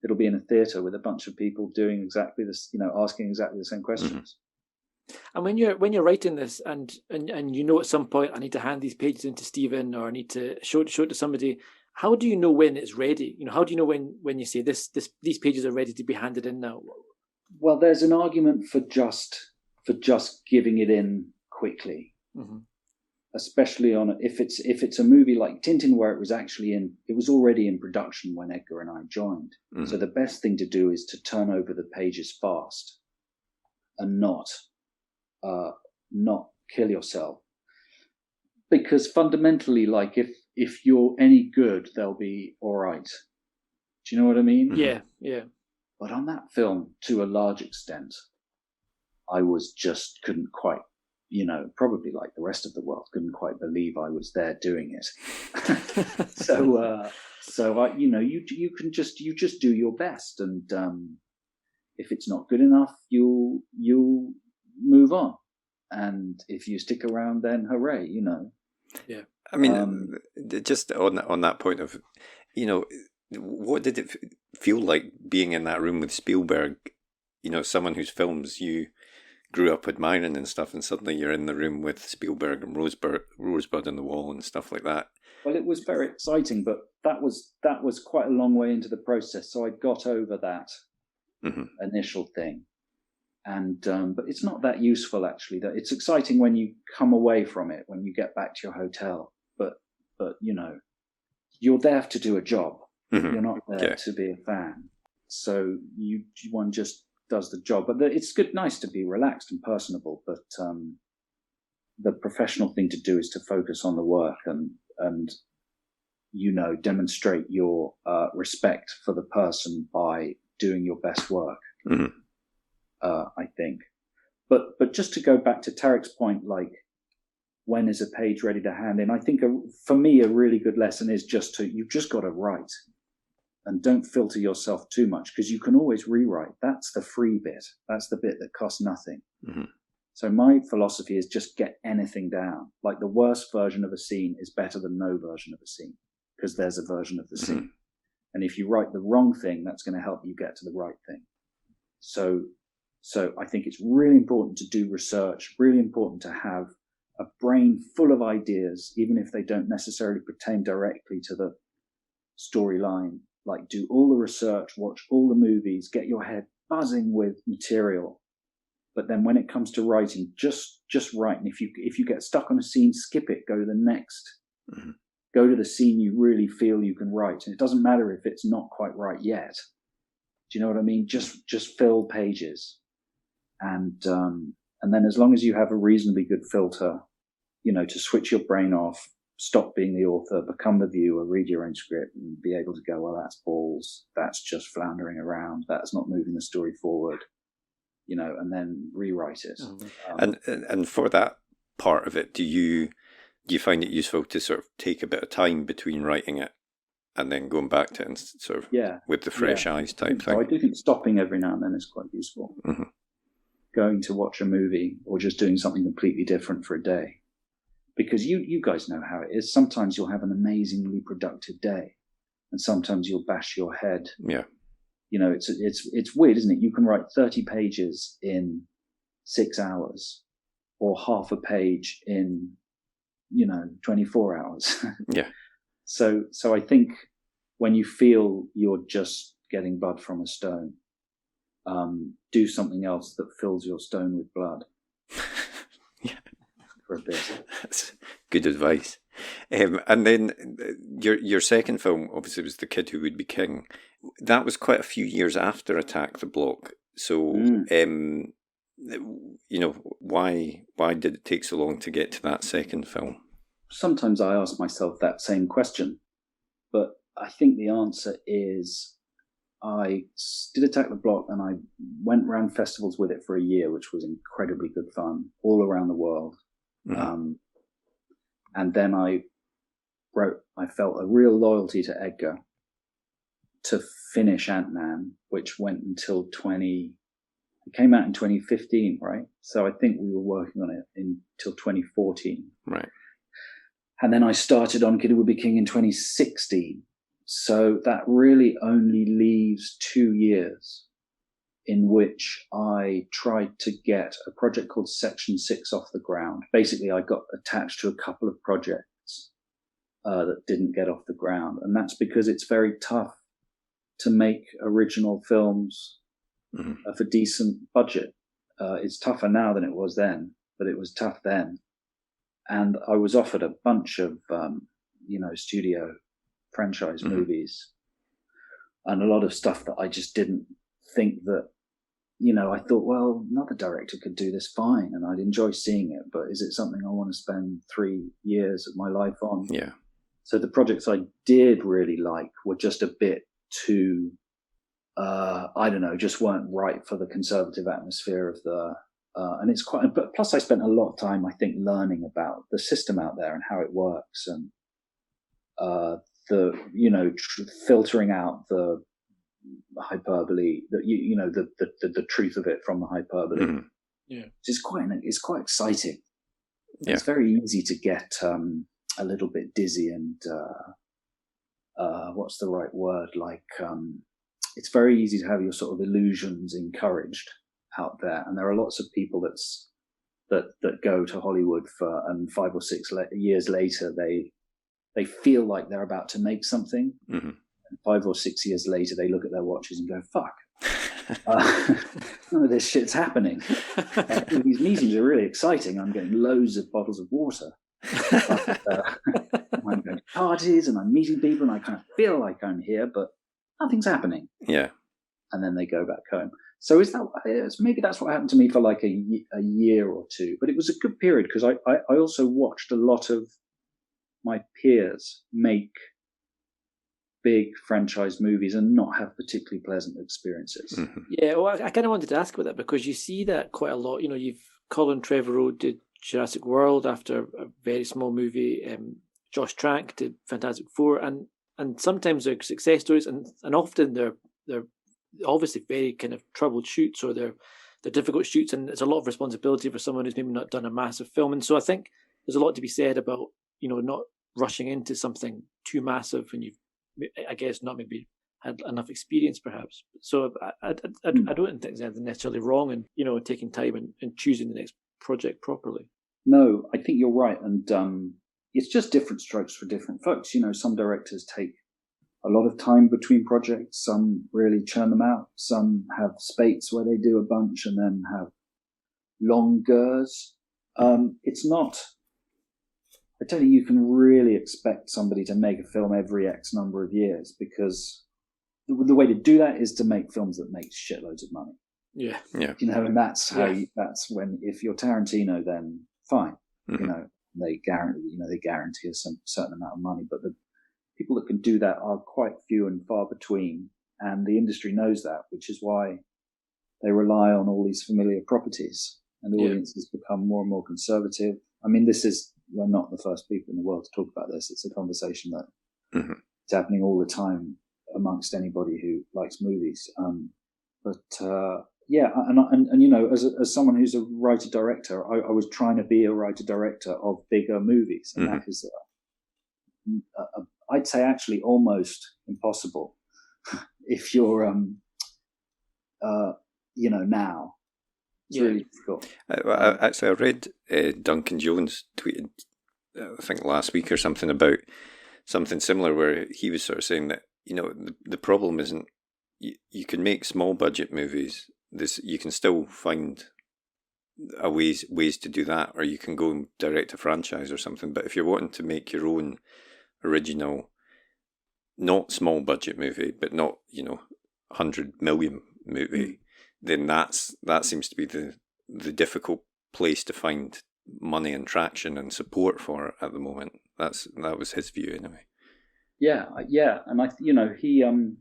it'll be in a theater with a bunch of people doing exactly this, asking exactly the same questions. Mm-hmm. And when you're writing this, and at some point I need to hand these pages into Stephen, or I need to show it to somebody, how do you know when it's ready? How do you know when you say these pages are ready to be handed in now? Well, there's an argument for just giving it in quickly, mm-hmm. especially if it's a movie like Tintin, where it was already in production when Edgar and I joined. Mm-hmm. So the best thing to do is to turn over the pages fast and not kill yourself, because fundamentally, if you're any good, they'll be all right. Do you know what I mean? Yeah. But on that film, to a large extent, I couldn't quite, probably like the rest of the world, couldn't quite believe I was there doing it. So you just do your best, and if it's not good enough, you'll move on, and if you stick around, then hooray, Yeah. I mean, just on that point of, what did it feel like being in that room with Spielberg? Someone whose films you grew up admiring and stuff, and suddenly you're in the room with Spielberg and Rosebud on the wall and stuff like that. Well, it was very exciting, but that was quite a long way into the process. So I got over that initial thing, and but it's not that useful actually. That it's exciting when you come away from it, when you get back to your hotel. But you know, you're there to do a job. You're not there to be a fan. So one just does the job. But it's nice to be relaxed and personable. But the professional thing to do is to focus on the work and you know, demonstrate your respect for the person by doing your best work. I think. But just to go back to Tarek's point, like, when is a page ready to hand in? I think for me, a really good lesson is you've just got to write. And don't filter yourself too much, because you can always rewrite. That's the free bit. That's the bit that costs nothing. So my philosophy is just get anything down. Like, the worst version of a scene is better than no version of a scene, because there's a version of the scene. And if you write the wrong thing, that's going to help you get to the right thing. So I think it's really important to do research, really important to have a brain full of ideas, even if they don't necessarily pertain directly to the storyline. Like, do all the research, watch all the movies, get your head buzzing with material. But then when it comes to writing, just write. And if you get stuck on a scene, skip it, go to the next. Go to the scene you really feel you can write. And it doesn't matter if it's not quite right yet. Do you know what I mean? Just fill pages. And then as long as you have a reasonably good filter, you know, to switch your brain off, stop being the author, become the viewer, read your own script and be able to go, well, that's balls. That's just floundering around. That's not moving the story forward, you know, and then rewrite it. And for that part of it, do you find it useful to sort of take a bit of time between writing it and then going back to it and sort of with the fresh eyes type thing? I do think stopping every now and then is quite useful. Going to watch a movie or just doing something completely different for a day. Because you guys know how it is. Sometimes you'll have an amazingly productive day, and sometimes you'll bash your head. Yeah, you know, it's weird, isn't it? You can write 30 pages in 6 hours, or half a page in, you know, 24 hours. Yeah. So I think when you feel you're just getting blood from a stone, do something else that fills your stone with blood. For a bit. That's good advice. And then your second film obviously was The Kid Who Would Be King. That was quite a few years after Attack the Block. So, you know, why did it take so long to get to that second film? Sometimes I ask myself that same question, but I think the answer is I did Attack the Block and I went around festivals with it for a year, which was incredibly good fun all around the world. And then I felt a real loyalty to Edgar to finish Ant-Man, which went until it came out in 2015, right? So I think we were working on it until 2014. Right. And then I started on Kid Who Would Be King in 2016. So that really only leaves 2 years in which I tried to get a project called Section 6 off the ground. Basically, I got attached to a couple of projects that didn't get off the ground. And that's because it's very tough to make original films for decent budget. It's tougher now than it was then, but it was tough then. And I was offered a bunch of, you know, studio franchise movies and a lot of stuff that I just didn't think that, you know, I thought, well, another director could do this fine and I'd enjoy seeing it, but is it something I want to spend 3 years of my life on? Yeah. So the projects I did really like were just a bit too, I don't know, just weren't right for the conservative atmosphere of the, and it's quite, but plus I spent a lot of time, I think, learning about the system out there and how it works and the, you know, filtering out the hyperbole, that you know, the truth of it from the hyperbole. Yeah, it's quite exciting. Yeah. It's very easy to get a little bit dizzy and what's the right word? Like it's very easy to have your sort of illusions encouraged. out there, and there are lots of people that go to Hollywood and 5 or 6 years later they feel like they're about to make something. Mm-hmm. And 5 or 6 years later, they look at their watches and go, "Fuck, none of this shit's happening." These meetings are really exciting. I'm getting loads of bottles of water. But, I'm going to parties and I'm meeting people and I kind of feel like I'm here, but nothing's happening. Yeah. And then they go back home. So maybe that's what happened to me for like a year or two. But it was a good period because I also watched a lot of my peers make big franchise movies and not have particularly pleasant experiences. Mm-hmm. Yeah, well, I kind of wanted to ask about that because you see that quite a lot. You've Colin Trevorrow did Jurassic World after a very small movie. Josh Trank did Fantastic Four, and sometimes they're success stories, and often they're obviously very kind of troubled shoots, or they're difficult shoots, and it's a lot of responsibility for someone who's maybe not done a massive film. And so I think there's a lot to be said about not rushing into something too massive, and you've, I guess, not maybe had enough experience, perhaps. So I don't think there's anything necessarily wrong in taking time and choosing the next project properly. No, I think you're right, and it's just different strokes for different folks. Some directors take a lot of time between projects, some really churn them out, some have spates where they do a bunch and then have longers. It's not, I don't think you can really expect somebody to make a film every X number of years, because the way to do that is to make films that make shitloads of money. Yeah. And that's how that's when, if you're Tarantino, then fine. Mm-hmm. They guarantee a certain amount of money, but the people that can do that are quite few and far between, and the industry knows that, which is why they rely on all these familiar properties, and audiences become more and more conservative. I mean, we're not the first people in the world to talk about this. It's a conversation that is happening all the time amongst anybody who likes movies. As someone who's a writer-director, I was trying to be a writer-director of bigger movies, and that is, I'd say, actually almost impossible if you're, now. It's really difficult. I read Duncan Jones tweeted, I think last week or something, about something similar, where he was sort of saying that, the problem isn't, you can make small budget movies. You can still find ways to do that, or you can go and direct a franchise or something. But if you're wanting to make your own original, not small budget movie, but not 100 million movie, then that seems to be the difficult place to find money and traction and support for at the moment. That was his view anyway. Yeah, and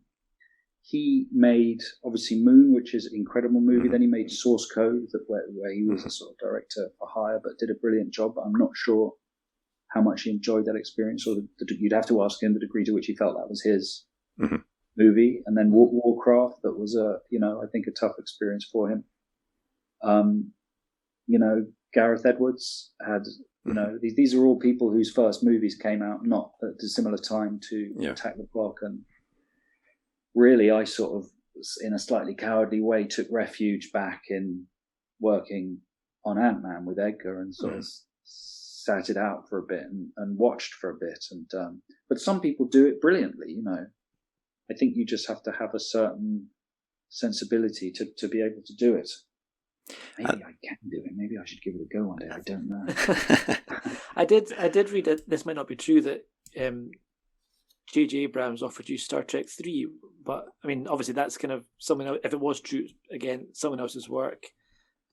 he made, obviously, Moon, which is an incredible movie. Mm-hmm. Then he made Source Code, where he was a sort of director for hire, but did a brilliant job. But I'm not sure how much he enjoyed that experience, or you'd have to ask him the degree to which he felt that was his movie. And then Warcraft, that was I think a tough experience for him. Gareth Edwards had, these are all people whose first movies came out not at a similar time to Attack the Block, and really, I sort of, in a slightly cowardly way, took refuge back in working on Ant-Man with Edgar, and sort of sat it out for a bit and watched for a bit. And but some people do it brilliantly. I think you just have to have a certain sensibility to be able to do it. Maybe I can do it. Maybe I should give it a go one day. I don't know. I did read it. This might not be true, that J.J. Abrams offered you Star Trek 3, but I mean, obviously that's kind of someone else. If it was true, again, someone else's work,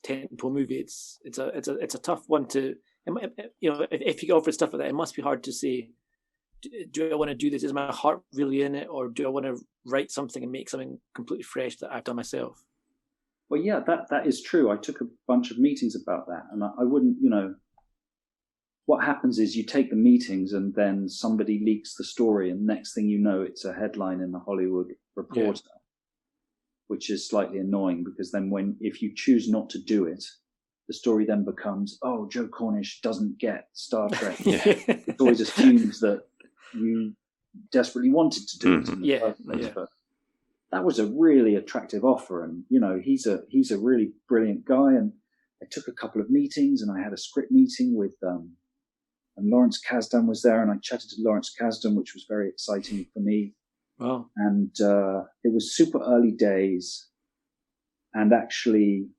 tentpole movie. It's a tough one to, if you get offered stuff like that, it must be hard to say, do I want to do this? Is my heart really in it, or do I want to write something and make something completely fresh that I've done myself? Well, yeah, that is true. I took a bunch of meetings about that, and I wouldn't, what happens is you take the meetings and then somebody leaks the story, and next thing you know, it's a headline in the Hollywood Reporter, which is slightly annoying, because then if you choose not to do it, the story then becomes, oh, Joe Cornish doesn't get Star Trek. It always assumes that you desperately wanted to do it in the first place. But was a really attractive offer. And, he's a really brilliant guy. And I took a couple of meetings, and I had a script meeting with, and Lawrence Kasdan was there, and I chatted to Lawrence Kasdan, which was very exciting for me. Wow. And it was super early days. And actually,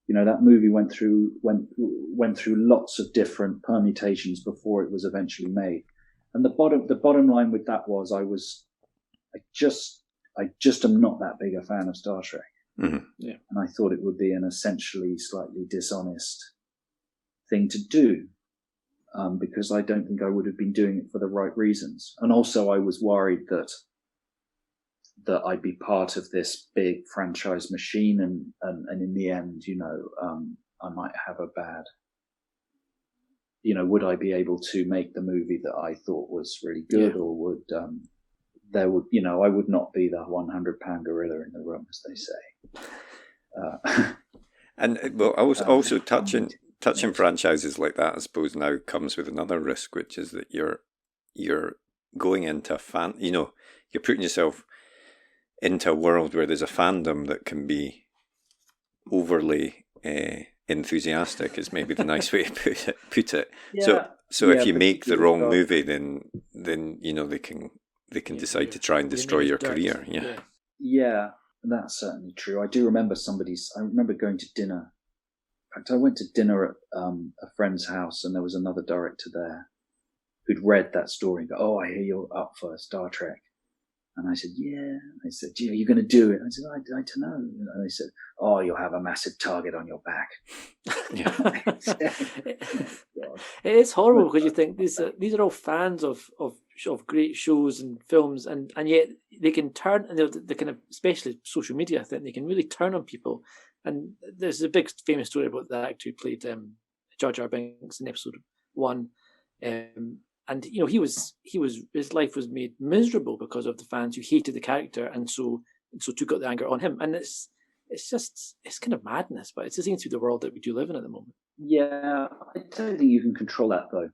that movie went through lots of different permutations before it was eventually made. And the bottom line with that was I just am not that big a fan of Star Trek. Mm-hmm. Yeah. And I thought it would be an essentially slightly dishonest thing to do, because I don't think I would have been doing it for the right reasons. And also I was worried that I'd be part of this big franchise machine, and in the end, I might have a bad, would I be able to make the movie that I thought was really good, or would I would not be the 100-pound gorilla in the room, as they say. And I was also touching franchises like that, I suppose, now comes with another risk, which is that you're going into a fan. You're putting yourself into a world where there's a fandom that can be overly enthusiastic, is maybe the nice way to put it. Yeah, so if you make the wrong movie, then they can decide to try and destroy your career. Yeah, that's certainly true. I do remember I remember going to dinner. In fact, I went to dinner at a friend's house, and there was another director there who'd read that story and go, "Oh, I hear you're up for Star Trek." And I said, "Yeah." I said, "You're going to do it?" I said, "I don't know." And they said, "Oh, you'll have a massive target on your back." It is horrible, because you think these are all fans of great shows and films, and yet they can turn, and they kind of, especially social media, I think they can really turn on people. And there's a big famous story about the actor who played Jar Jar Binks in episode 1. And his life was made miserable because of the fans who hated the character, and so took out the anger on him. And it's kind of madness, but it seems to be the world that we do live in at the moment. Yeah, I don't think you can control that, though.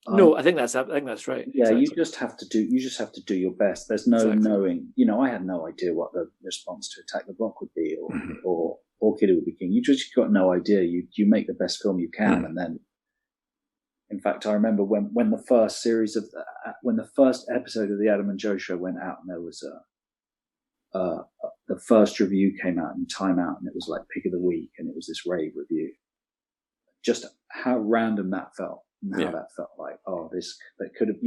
No, I think that's right. Yeah, exactly. you just have to do your best. There's no knowing. I had no idea what the response to Attack the Block would be, or Kid Who Would Be King. You just got no idea. You make the best film you can, and then. In fact, I remember when the first episode of the Adam and Joe show went out, and there was the first review came out in Time Out, and it was like pick of the week, and it was this rave review. Just how random that felt, and how that felt like, that could have,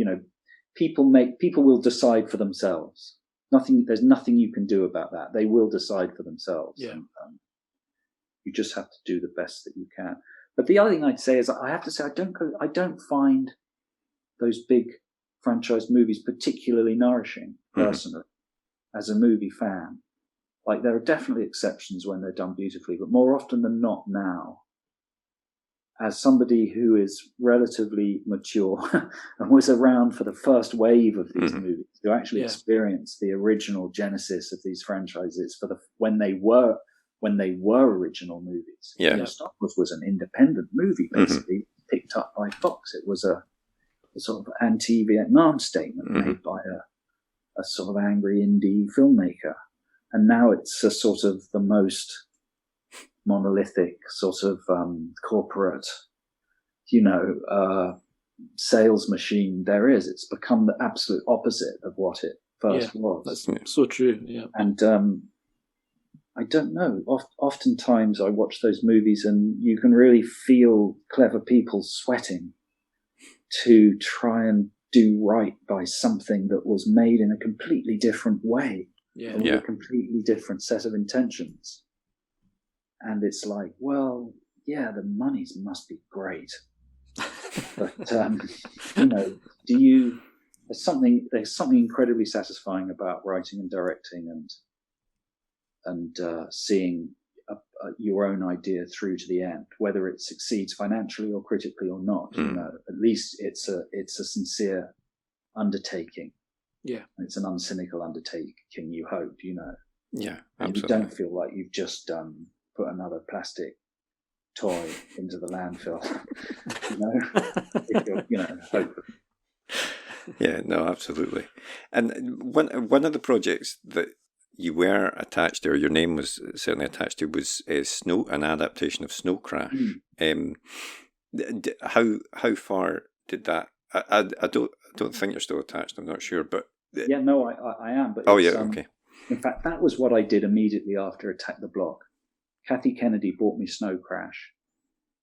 people will decide for themselves. There's nothing you can do about that. They will decide for themselves. Yeah. And, you just have to do the best that you can. But the other thing I'd say is, I have to say, I don't find those big franchise movies particularly nourishing, personally, as a movie fan. Like, there are definitely exceptions when they're done beautifully, but more often than not now, as somebody who is relatively mature and was around for the first wave of these movies, who actually experienced the original genesis of these franchises when they were original movies. Yeah. Star Wars was an independent movie, basically, picked up by Fox. It was a sort of anti-Vietnam statement made by a sort of angry indie filmmaker. And now it's a sort of the most monolithic sort of corporate, sales machine there is. It's become the absolute opposite of what it first was. That's so true. Yeah. And I don't know. Oftentimes I watch those movies, and you can really feel clever people sweating to try and do right by something that was made in a completely different way, with a completely different set of intentions. And it's like, well, yeah, the monies must be great, but there's something incredibly satisfying about writing and directing and seeing your own idea through to the end, whether it succeeds financially or critically or not. At least it's a sincere undertaking. Yeah, it's an uncynical undertaking. You hope, Yeah, absolutely. And you don't feel like you've just put another plastic toy into the landfill. Hope. Yeah, no, absolutely. And one of the projects that you were attached to, or your name was certainly attached to, was an adaptation of Snow Crash. How far did that? I don't think you're still attached. I'm not sure, but yeah, no, I am. But okay. In fact, that was what I did immediately after Attack the Block. Kathy Kennedy bought me Snow Crash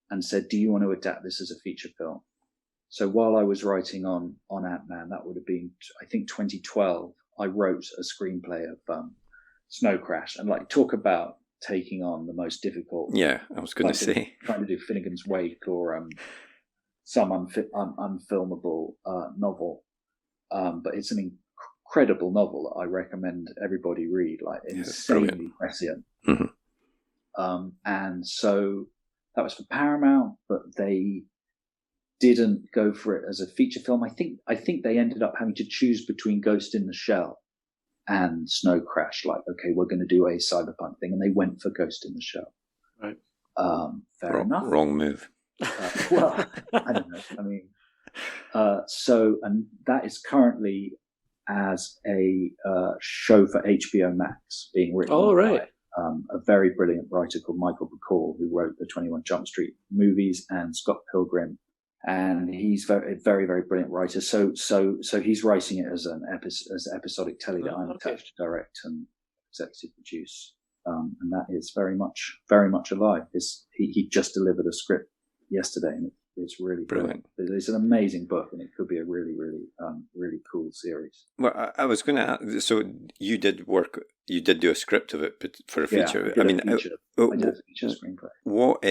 and said, "Do you want to adapt this as a feature film?" So while I was writing on Ant-Man, that would have been, I think, 2012. I wrote a screenplay of Snow Crash, and like, talk about taking on the most difficult. Yeah, I was going to say, trying to do Finnegan's Wake or some unfilmable novel, but it's an incredible novel that I recommend everybody read. Like, insanely prescient. Mm-hmm. And so that was for Paramount, but they didn't go for it as a feature film. I think they ended up having to choose between Ghost in the Shell and Snow Crash. Like, okay, we're going to do a cyberpunk thing, and they went for Ghost in the Shell. Right. Fair enough. Wrong move. Well, I don't know. I mean, and that is currently as a show for HBO Max being written. Oh, right. By a very brilliant writer called Michael Bacall, who wrote the 21 Jump Street movies and Scott Pilgrim. And he's very, very, very brilliant writer. So he's writing it as episodic telly that I'm attached to direct and executive produce. And that is very much alive. He just delivered a script yesterday, and it's really brilliant. It's an amazing book, and it could be a really, really, really cool series. Well, I was going to ask, so you did do a script of it for a feature. I did a feature screenplay. What,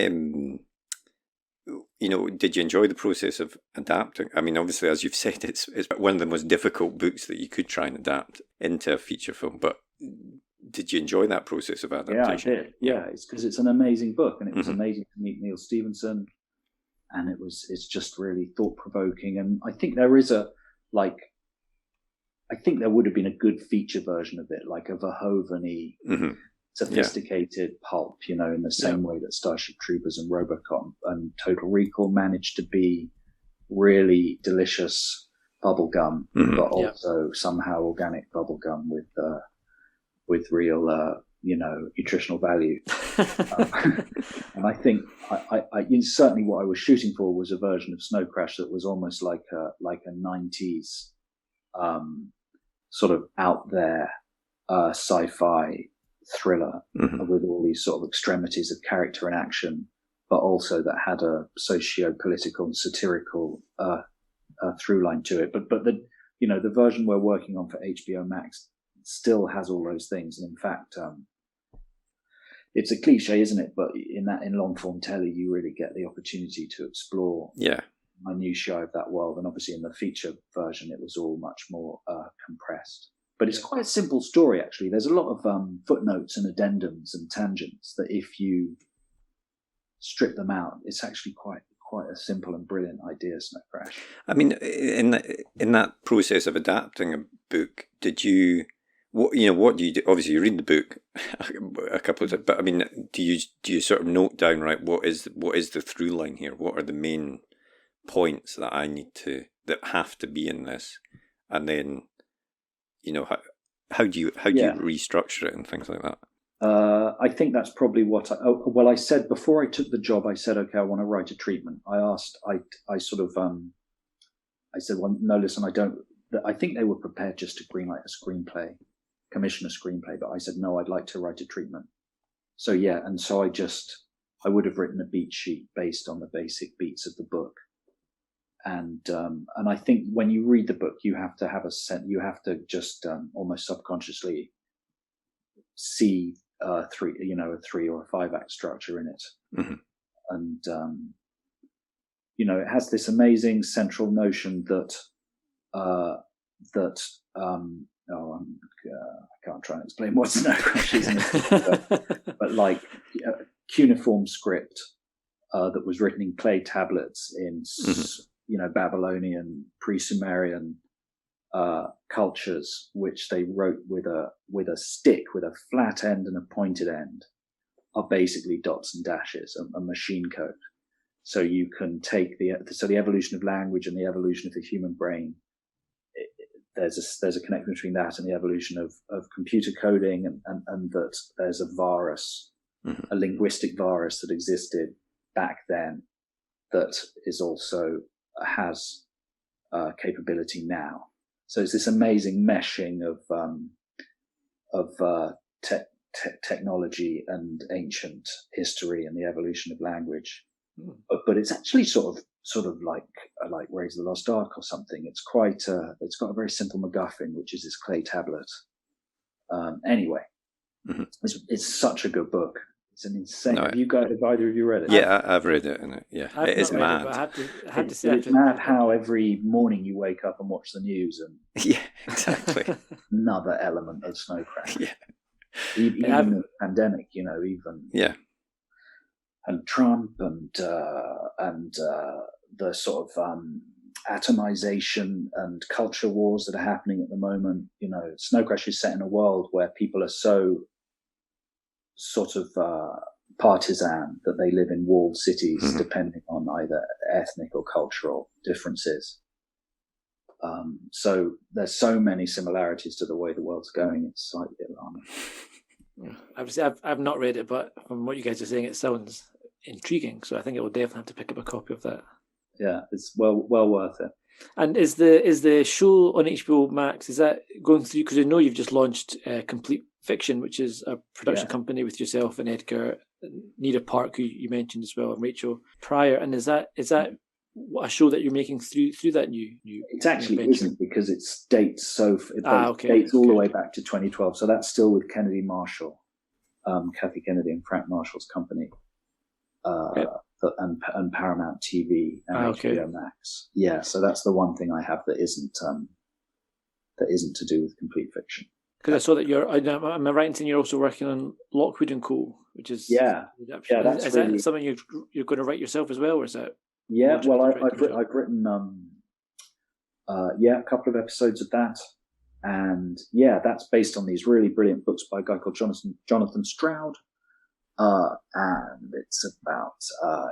did you enjoy the process of adapting? I mean, obviously, as you've said, it's one of the most difficult books that you could try and adapt into a feature film, but did you enjoy that process of adaptation? Yeah, I did. Yeah, it's because it's an amazing book, and it was amazing to meet Neal Stephenson, and it's just really thought-provoking. And I think there is I think there would have been a good feature version of it, like a Verhoeven-y, sophisticated pulp, in the same way that Starship Troopers and Robocop and Total Recall managed to be really delicious bubblegum, but also somehow organic bubblegum with real, nutritional value. And I think I certainly what I was shooting for was a version of Snow Crash that was almost like a 90s sort of out there sci-fi thriller with all these sort of extremities of character and action, but also that had a socio-political and satirical through line to it. But the version we're working on for HBO Max still has all those things, and in fact, it's a cliche, isn't it? But in long form telly, you really get the opportunity to explore minutiae of that world. And obviously, in the feature version, it was all much more compressed. But it's quite a simple story, actually. There's a lot of footnotes and addendums and tangents that, if you strip them out, it's actually quite a simple and brilliant idea, Snow Crash. I mean, in that process of adapting a book, what do you do? Obviously, you read the book a couple of times, but I mean, do you sort of note down, right, what is the through line here? What are the main points that that have to be in this? And then, how do you restructure it and things like that? I think that's probably what I said before I took the job. I said, okay, I want to write a treatment. I said, well, no, listen, I think they were prepared just to greenlight a screenplay, commission a screenplay, but I said, no, I'd like to write a treatment. So and so I would have written a beat sheet based on the basic beats of the book. And I think when you read the book, you have to have you have to just almost subconsciously see a 3 or a 5 act structure in it. And it has this amazing central notion that I can't try and explain what Snow Crash is, but like cuneiform script that was written in clay tablets in Babylonian, pre-Sumerian cultures, which they wrote with a stick with a flat end and a pointed end, are basically dots and dashes, a machine code. So you can take the evolution of language and the evolution of the human brain. there's a connection between that and the evolution of computer coding, and that there's a virus, a linguistic virus that existed back then that is also has capability now. So it's this amazing meshing of technology and ancient history and the evolution of language. But it's actually sort of like Raiders of the Lost Ark or something. It's quite it's got a very simple MacGuffin, which is this clay tablet. Anyway, it's such a good book. It's an insane. No, have either of you read it? Yeah, I've read it, and it is mad. I have to say, it's mad how every morning you wake up and watch the news, and yeah, exactly. Another element of snow crash. Yeah, even the pandemic, even and Trump and the sort of atomization and culture wars that are happening at the moment. Snow Crash is set in a world where people are so sort of partisan that they live in walled cities, depending on either ethnic or cultural differences. So there's so many similarities to the way the world's going. It's slightly alarming. Obviously, I've not read it, but from what you guys are saying, it sounds intriguing. So I think it will definitely have to pick up a copy of that. Yeah, it's well worth it. And is the show on HBO Max, is that going through? Because I know you've just launched Complete Fiction, which is a production company with yourself and Edgar, Nira Park, who you mentioned as well, and Rachael prior. And is that a show that you're making through that new? It actually isn't, because it dates all the way back to 2012. So that's still with Kennedy Marshall, Kathy Kennedy and Frank Marshall's company, and Paramount TV and HBO Max. Yeah, so that's the one thing I have that isn't to do with Complete Fiction. Because I saw that am I right in saying you're also working on Lockwood Co, which is that's is that something you're going to write yourself as well, or is that? Yeah, well, I've written a couple of episodes of that, and that's based on these really brilliant books by a guy called Jonathan Stroud, and it's about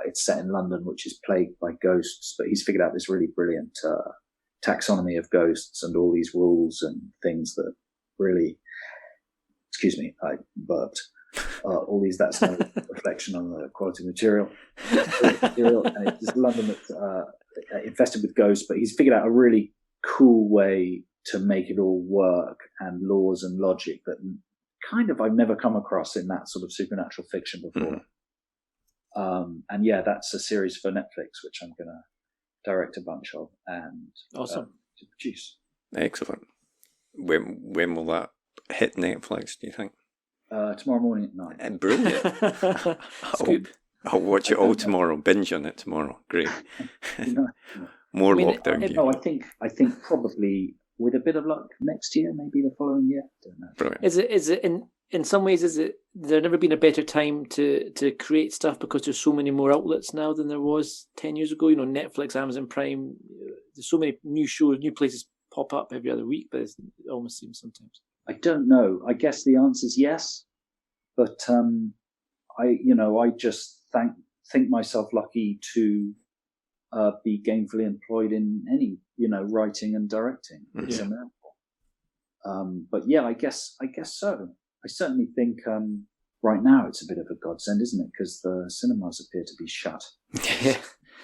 it's set in London, which is plagued by ghosts, but he's figured out this really brilliant taxonomy of ghosts and all these rules and things that really, excuse me, I burped. All these, that's no reflection on the quality of material. And it's London that's infested with ghosts, but he's figured out a really cool way to make it all work, and laws and logic that kind of I've never come across in that sort of supernatural fiction before. And that's a series for Netflix, which I'm going to direct a bunch of and awesome to produce. Excellent. When will that hit Netflix, do you think? Tomorrow morning at 9. And brilliant. Scoop. I'll watch it all tomorrow. Binge on it tomorrow. Great. More lockdown gear. No, I think probably with a bit of luck next year, maybe the following year. Don't know. Brilliant. Is it in some ways, there never been a better time to create stuff, because there's so many more outlets now than there was 10 years ago? Netflix, Amazon Prime, there's so many new shows, new places pop up every other week, but it almost seems sometimes. I don't know. I guess the answer is yes, but I just think myself lucky to be gainfully employed in any writing and directing. It's a miracle. But I guess so. I certainly think right now it's a bit of a godsend, isn't it? Because the cinemas appear to be shut. Yeah,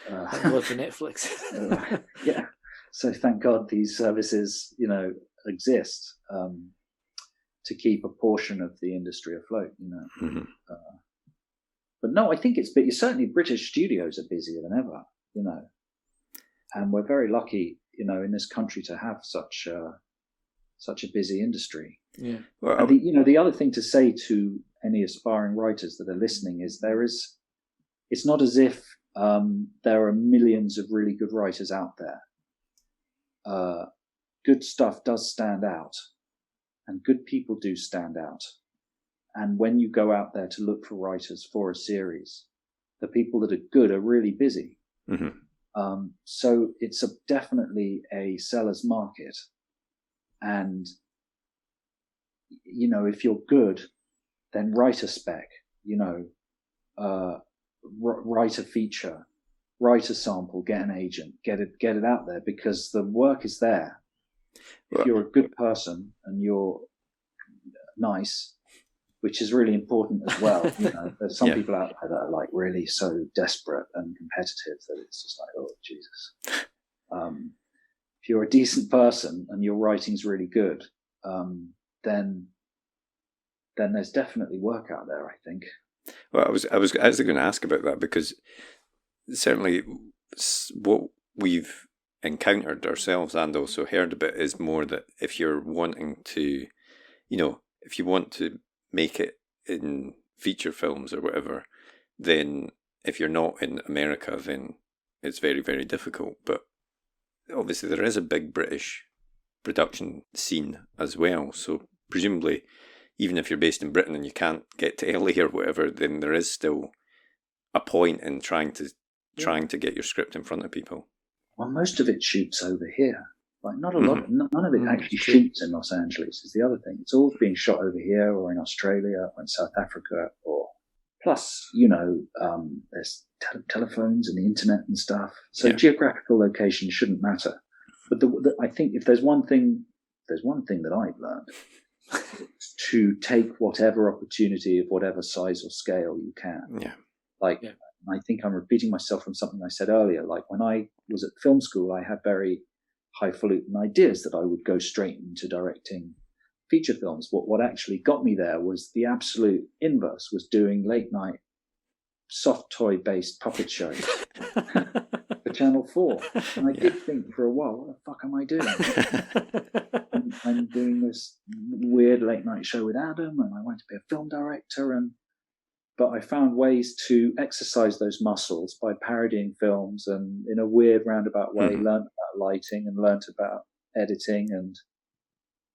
thank God for Netflix. Yeah. So thank God these services, exist to keep a portion of the industry afloat. But no, I think certainly British studios are busier than ever. And we're very lucky, in this country to have such a busy industry. Yeah. Well, and the other thing to say to any aspiring writers that are listening is it's not as if there are millions of really good writers out there. Good stuff does stand out, and good people do stand out. And when you go out there to look for writers for a series, the people that are good are really busy. So it's definitely a seller's market. And, if you're good, then write a spec, write a feature, write a sample, get an agent, get it out there, because the work is there. If you're a good person and you're nice, which is really important as well. There's some people out there that are like really so desperate and competitive that it's just like, oh Jesus. If you're a decent person and your writing's really good, then there's definitely work out there, I think. Well, I was actually going to ask about that, because certainly what we've encountered ourselves and also heard about is more that if you're wanting to, if you want to make it in feature films or whatever, then if you're not in America, then it's very, very difficult. But obviously there is a big British production scene as well. So presumably, even if you're based in Britain and you can't get to LA or whatever, then there is still a point in trying to get your script in front of people. Well, most of it shoots over here. Like not a lot, none of it actually shoots in Los Angeles is the other thing. It's all being shot over here or in Australia or in South Africa, or plus, there's telephones and the internet and stuff. So geographical location shouldn't matter. But I think if there's one thing that I've learned, it's to take whatever opportunity of whatever size or scale you can. Yeah. I think I'm repeating myself from something I said earlier. Like when I was at film school, I had very highfalutin ideas that I would go straight into directing feature films. What actually got me there was the absolute inverse, was doing late night soft toy based puppet shows for Channel 4. And I did think for a while, what the fuck am I doing? I'm doing this weird late night show with Adam, and I want to be a film director, but I found ways to exercise those muscles by parodying films, and in a weird roundabout way learned about lighting and learnt about editing,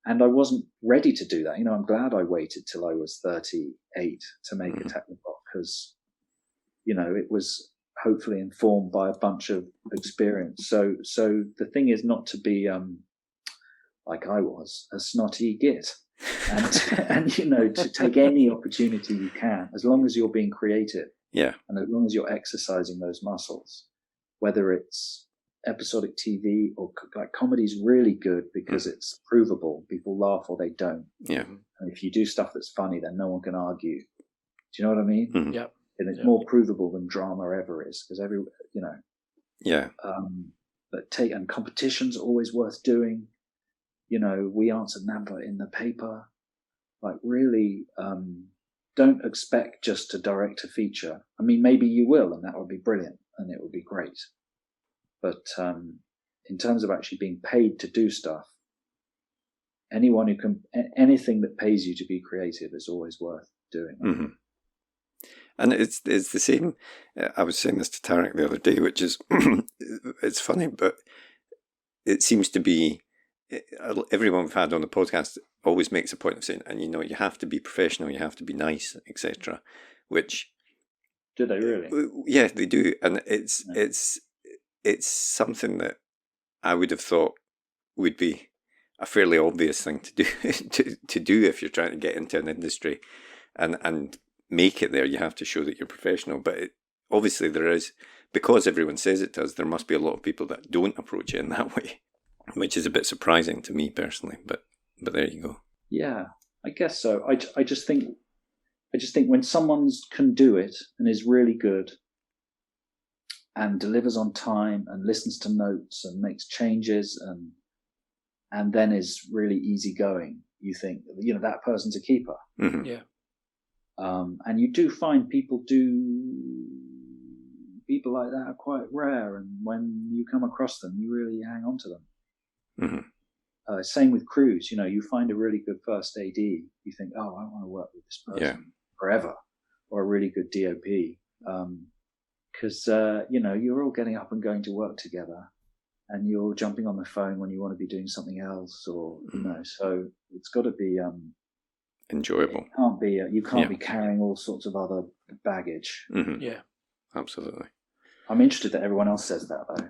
and I wasn't ready to do that. I'm glad I waited till I was 38 to make a Technicolor, because it was hopefully informed by a bunch of experience. So the thing is not to be like I was, a snotty git. And to take any opportunity you can, as long as you're being creative, and as long as you're exercising those muscles, whether it's episodic TV or like comedy's really good because it's provable. People laugh or they don't. Yeah. And if you do stuff that's funny, then no one can argue. Do you know what I mean? Mm-hmm. Yeah. And it's more provable than drama ever is, because Yeah. And competition's always worth doing. We answered number in the paper. Like really, don't expect just to direct a feature. I mean, maybe you will, and that would be brilliant, and it would be great. But in terms of actually being paid to do stuff, anything that pays you to be creative is always worth doing. Mm-hmm. And it's the same. I was saying this to Tarek the other day, which is it's funny, but it seems to be. Everyone we've had on the podcast always makes a point of saying, and you have to be professional, you have to be nice, etc. Which do they really? Yeah, they do, and it's something that I would have thought would be a fairly obvious thing to do to do if you're trying to get into an industry and make it there. You have to show that you're professional, but obviously there is, because everyone says it does. There must be a lot of people that don't approach it in that way, which is a bit surprising to me personally, but there you go. Yeah, I guess so. I just think when someone can do it and is really good and delivers on time and listens to notes and makes changes and then is really easygoing, you think, that person's a keeper. Mm-hmm. Yeah. And you do find people like that are quite rare, and when you come across them, you really hang on to them. Mm-hmm. Same with crews. You find a really good first AD, you think, oh, I want to work with this person forever, or a really good DOP, because you're all getting up and going to work together, and you're jumping on the phone when you want to be doing something else, or so it's got to be enjoyable. You can't be carrying all sorts of other baggage. Mm-hmm. Yeah, absolutely. I'm interested that everyone else says that though.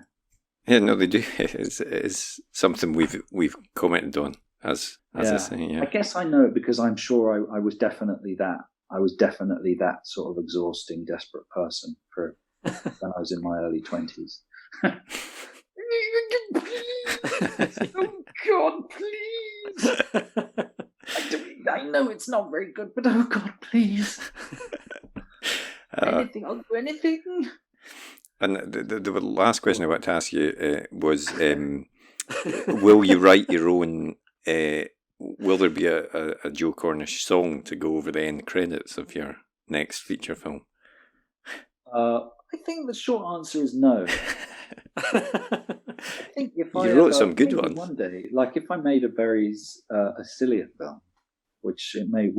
Yeah, no, they do. It's something we've commented on as I say. Yeah. I guess I know it because I'm sure I was definitely that. I was definitely that sort of exhausting, desperate person when I was in my early 20s. Oh God, please! I know it's not very good, but oh God, please! Anything, I'll do anything. And the last question I want to ask you was, will you write your own? Will there be a Joe Cornish song to go over the end credits of your next feature film? I think the short answer is no. I think if you wrote some good ones one day, like if I made a sillier film, which it may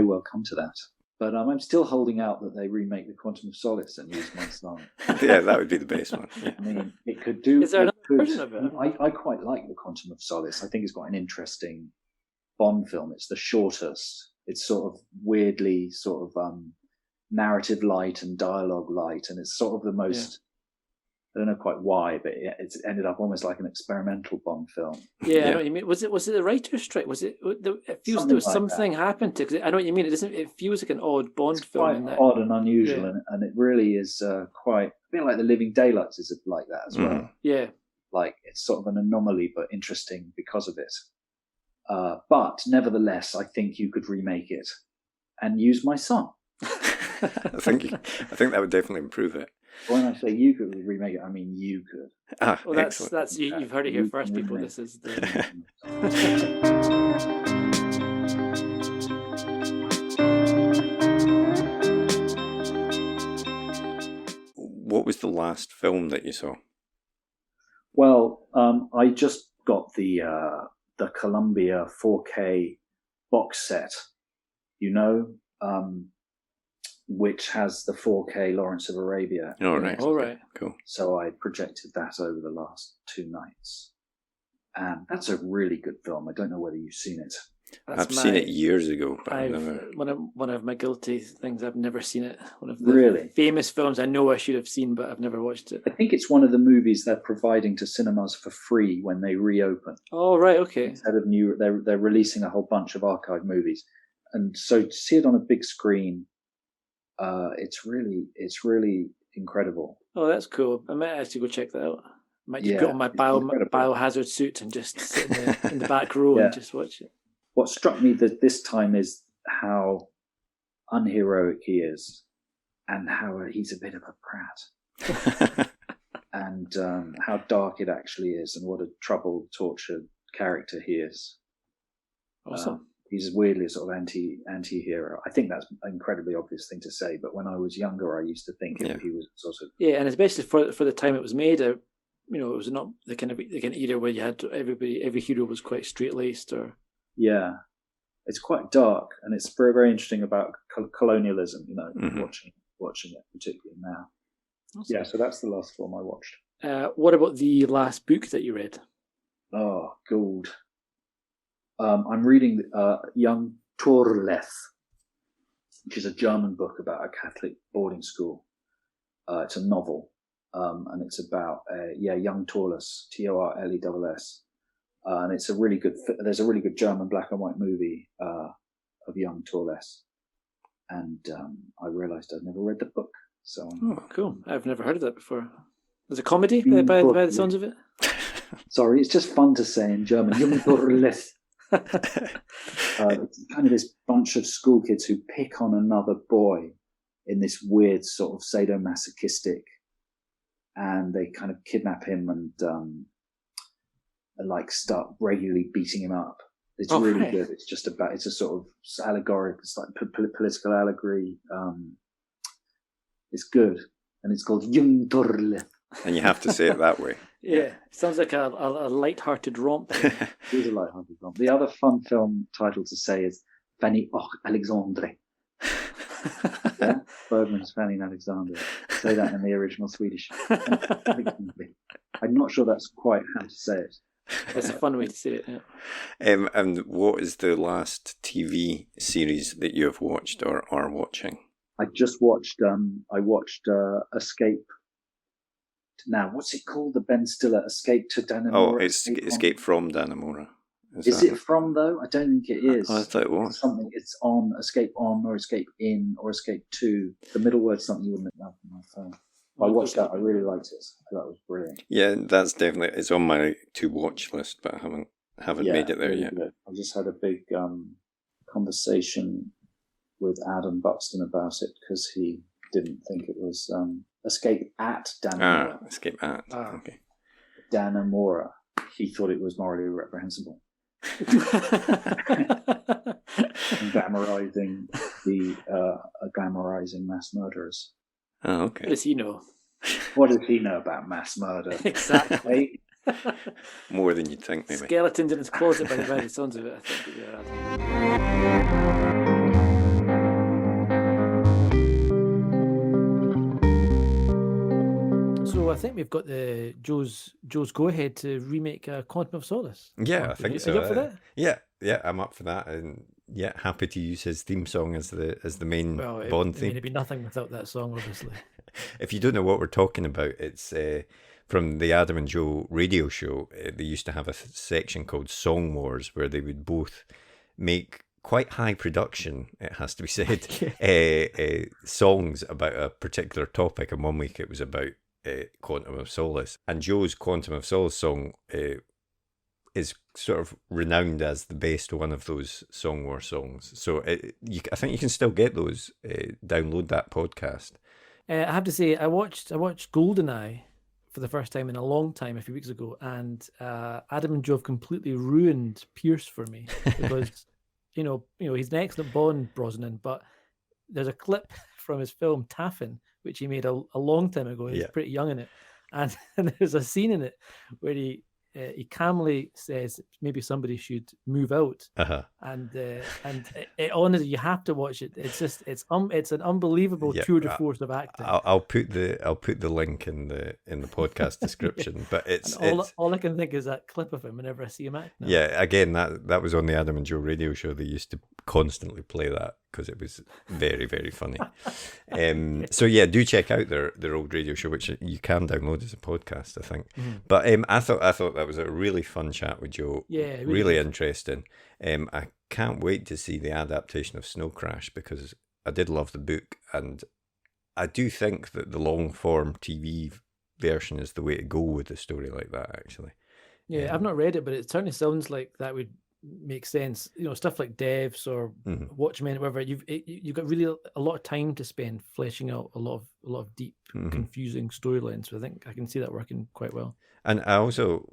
well come to that. But I'm still holding out that they remake The Quantum of Solace and use my song. Yeah, that would be the best one. Yeah. I mean, it could do. Is there another version of it? I quite like The Quantum of Solace. I think it's got an interesting Bond film. It's the shortest. It's sort of weirdly sort of narrative light and dialogue light, and it's sort of the most. I don't know quite why, but it's ended up almost like an experimental Bond film. Yeah, I know what you mean. Was it the writer's strike? Was it? It feels there was something happened to. Cause I know what you mean. It feels like an odd Bond film. Quite odd and unusual, and it really is quite. I feel like The Living Daylights is like that as well. Yeah, like it's sort of an anomaly, but interesting because of it. But nevertheless, I think you could remake it and use my song. I think that would definitely improve it. When I say you could remake it, I mean you could. Well, that's you've heard it here first, people. This is the. What was the last film that you saw? Well, I just got the Columbia 4K box set. Which has the 4K Lawrence of Arabia. All right. Cool. So I projected that over the last 2 nights. And that's a really good film. I don't know whether you've seen it. I've seen it years ago, but I've never... One of my guilty things, I've never seen it. One of the famous films I know I should have seen, but I've never watched it. I think it's one of the movies they're providing to cinemas for free when they reopen. Oh, right, okay. Instead of they're releasing a whole bunch of archive movies. And so to see it on a big screen... it's really incredible. Oh, that's cool. I might actually go check that out. I might just put on my biohazard suit and just sit in the back row and just watch it. What struck me this time is how unheroic he is, and how he's a bit of a prat, and how dark it actually is, and what a troubled, tortured character he is. Awesome. He's weirdly a sort of anti-hero. I think that's an incredibly obvious thing to say, but when I was younger, I used to think he was sort of... Yeah, and especially for the time it was made, it was not the kind of era where you had every hero was quite straight-laced or... Yeah, it's quite dark, and it's very, very interesting about colonialism, watching it, particularly now. Awesome. Yeah, so that's the last film I watched. What about the last book that you read? Oh, gold. I'm reading Young Torleth, which is a German book about a Catholic boarding school. It's a novel, and it's about young Torless, Torless, and it's a really good. There's a really good German black and white movie of young Torless, and I realised I'd never read the book. So cool! I've never heard of that before. There's a comedy by the sounds of it. Sorry, it's just fun to say in German. Young Torless. It's kind of this bunch of school kids who pick on another boy in this weird sort of sadomasochistic, and they kind of kidnap him and like start regularly beating him up. It's really good. It's a sort of allegoric, it's like political allegory. It's good, and it's called Jung Torle. And you have to say it that way. Yeah, sounds like a light-hearted romp. It is a light-hearted romp. The other fun film title to say is Fanny och Alexandre. Yeah? Bergman's Fanny and Alexander. Say that in the original Swedish. I'm not sure that's quite how to say it. That's a fun way to say it, yeah. And what is the last TV series that you have watched or are watching? I just watched, Escape. Now, what's it called? The Ben Stiller Escape to Dannemora? Oh, it's Escape from Dannemora. Is it from, though? I don't think it is. I thought it was. It's on, Escape on, or Escape in, or Escape to. The middle word's something you wouldn't have on my phone. I watched that. I really liked it. That was brilliant. Yeah, that's definitely, it's on my to watch list, but I haven't made it there really yet. Good. I just had a big conversation with Adam Buxton about it because he didn't think it was Escape at Dannemora. Escape at. Okay. Dannemora. He thought it was morally reprehensible. Glamorizing mass murderers. Oh, okay. What does he know? What does he know about mass murder? Exactly. More than you'd think, maybe. Skeletons in his closet by the very sounds of it, I think. Yeah. So I think we've got the Joe's go ahead to remake Quantum of Solace. Yeah, I think so. Are you up for that? Yeah, I'm up for that, and yeah, happy to use his theme song as the main Bond theme. It'd be nothing without that song, obviously. If you don't know what we're talking about, it's from the Adam and Joe radio show. They used to have a section called Song Wars, where they would both make quite high production, it has to be said, songs about a particular topic. And 1 week it was about Quantum of Solace. And Joe's Quantum of Solace song is sort of renowned as the best one of those Song War songs. So I think you can still get those. Download that podcast. I have to say, I watched GoldenEye for the first time in a long time a few weeks ago, and Adam and Joe have completely ruined Pierce for me because you know he's an excellent Bond Brosnan, but there's a clip from his film Taffin, which he made a long time ago. He's pretty young in it, and there's a scene in it where he calmly says maybe somebody should move out, and honestly, you have to watch it. It's an unbelievable tour de force of acting. I'll put the link in the podcast description. But all I can think is that clip of him whenever I see him act now. Yeah, again, that was on the Adam and Joe radio show. They used to constantly play that because it was very, very funny. So yeah, do check out their old radio show, which you can download as a podcast, I think. But I thought that was a really fun chat with Joe. Yeah, really interesting. I can't wait to see the adaptation of Snow Crash because I did love the book, and I do think that the long form TV version is the way to go with a story like that. Actually, yeah, I've not read it, but it certainly sounds like that would make sense. Stuff like Devs or Watchmen, whatever. You've got really a lot of time to spend fleshing out a lot of deep, confusing storylines. So I think I can see that working quite well. And I also,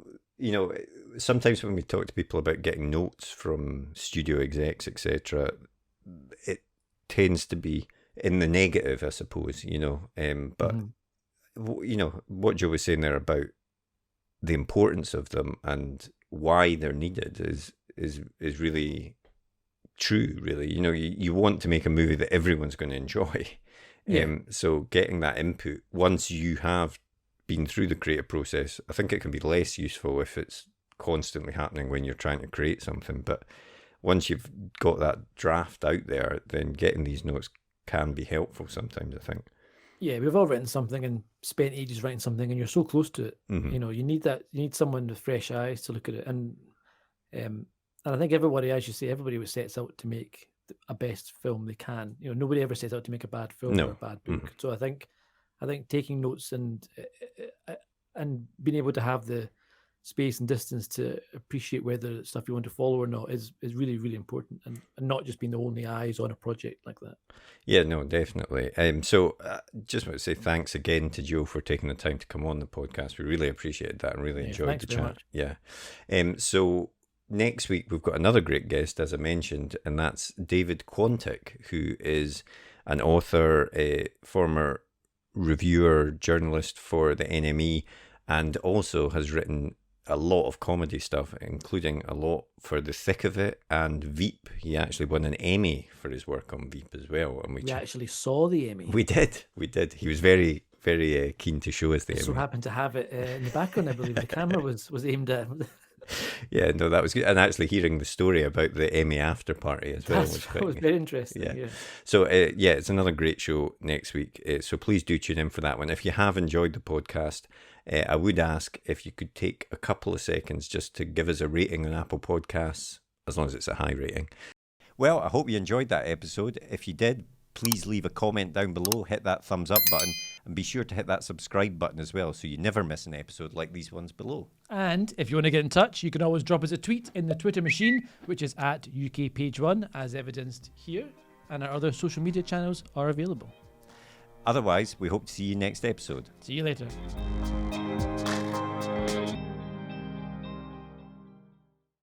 sometimes when we talk to people about getting notes from studio execs, etc., it tends to be in the negative, I suppose. But what Joe was saying there about the importance of them and why they're needed is really true, really. You want to make a movie that everyone's going to enjoy. So getting that input, once you have been through the creative process, I think it can be less useful if it's constantly happening when you're trying to create something. But once you've got that draft out there, then getting these notes can be helpful sometimes, I think. Yeah, we've all written something and spent ages writing something, and you're so close to it. You need someone with fresh eyes to look at it. And I think everybody, as you say, everybody sets out to make a best film they can. Nobody ever sets out to make a bad film or a bad book. So I think taking notes and being able to have the space and distance to appreciate whether stuff you want to follow or not is really, really important, and not just being the only eyes on a project like that. Yeah, no, definitely. So just want to say thanks again to Joe for taking the time to come on the podcast. We really appreciated that and really enjoyed the chat. Much. Yeah. So next week we've got another great guest, as I mentioned, and that's David Quantick, who is an author, a former reviewer, journalist for the NME, and also has written a lot of comedy stuff, including a lot for The Thick of It and Veep. He actually won an Emmy for his work on Veep as well. And we actually saw the Emmy. We did. He was very, very keen to show us the Emmy. So happened to have it in the background, I believe. The camera was aimed at. Yeah, no, that was good. And actually hearing the story about the Emmy after party as well was very interesting. Yeah. So, it's another great show next week. So please do tune in for that one. If you have enjoyed the podcast, I would ask if you could take a couple of seconds just to give us a rating on Apple Podcasts, as long as it's a high rating. Well, I hope you enjoyed that episode. If you did, please leave a comment down below, hit that thumbs up button, And be sure to hit that subscribe button as well so you never miss an episode like these ones below. And if you want to get in touch, you can always drop us a tweet in the Twitter machine, which is at UK Page 1, as evidenced here. And our other social media channels are available. Otherwise, we hope to see you next episode. See you later.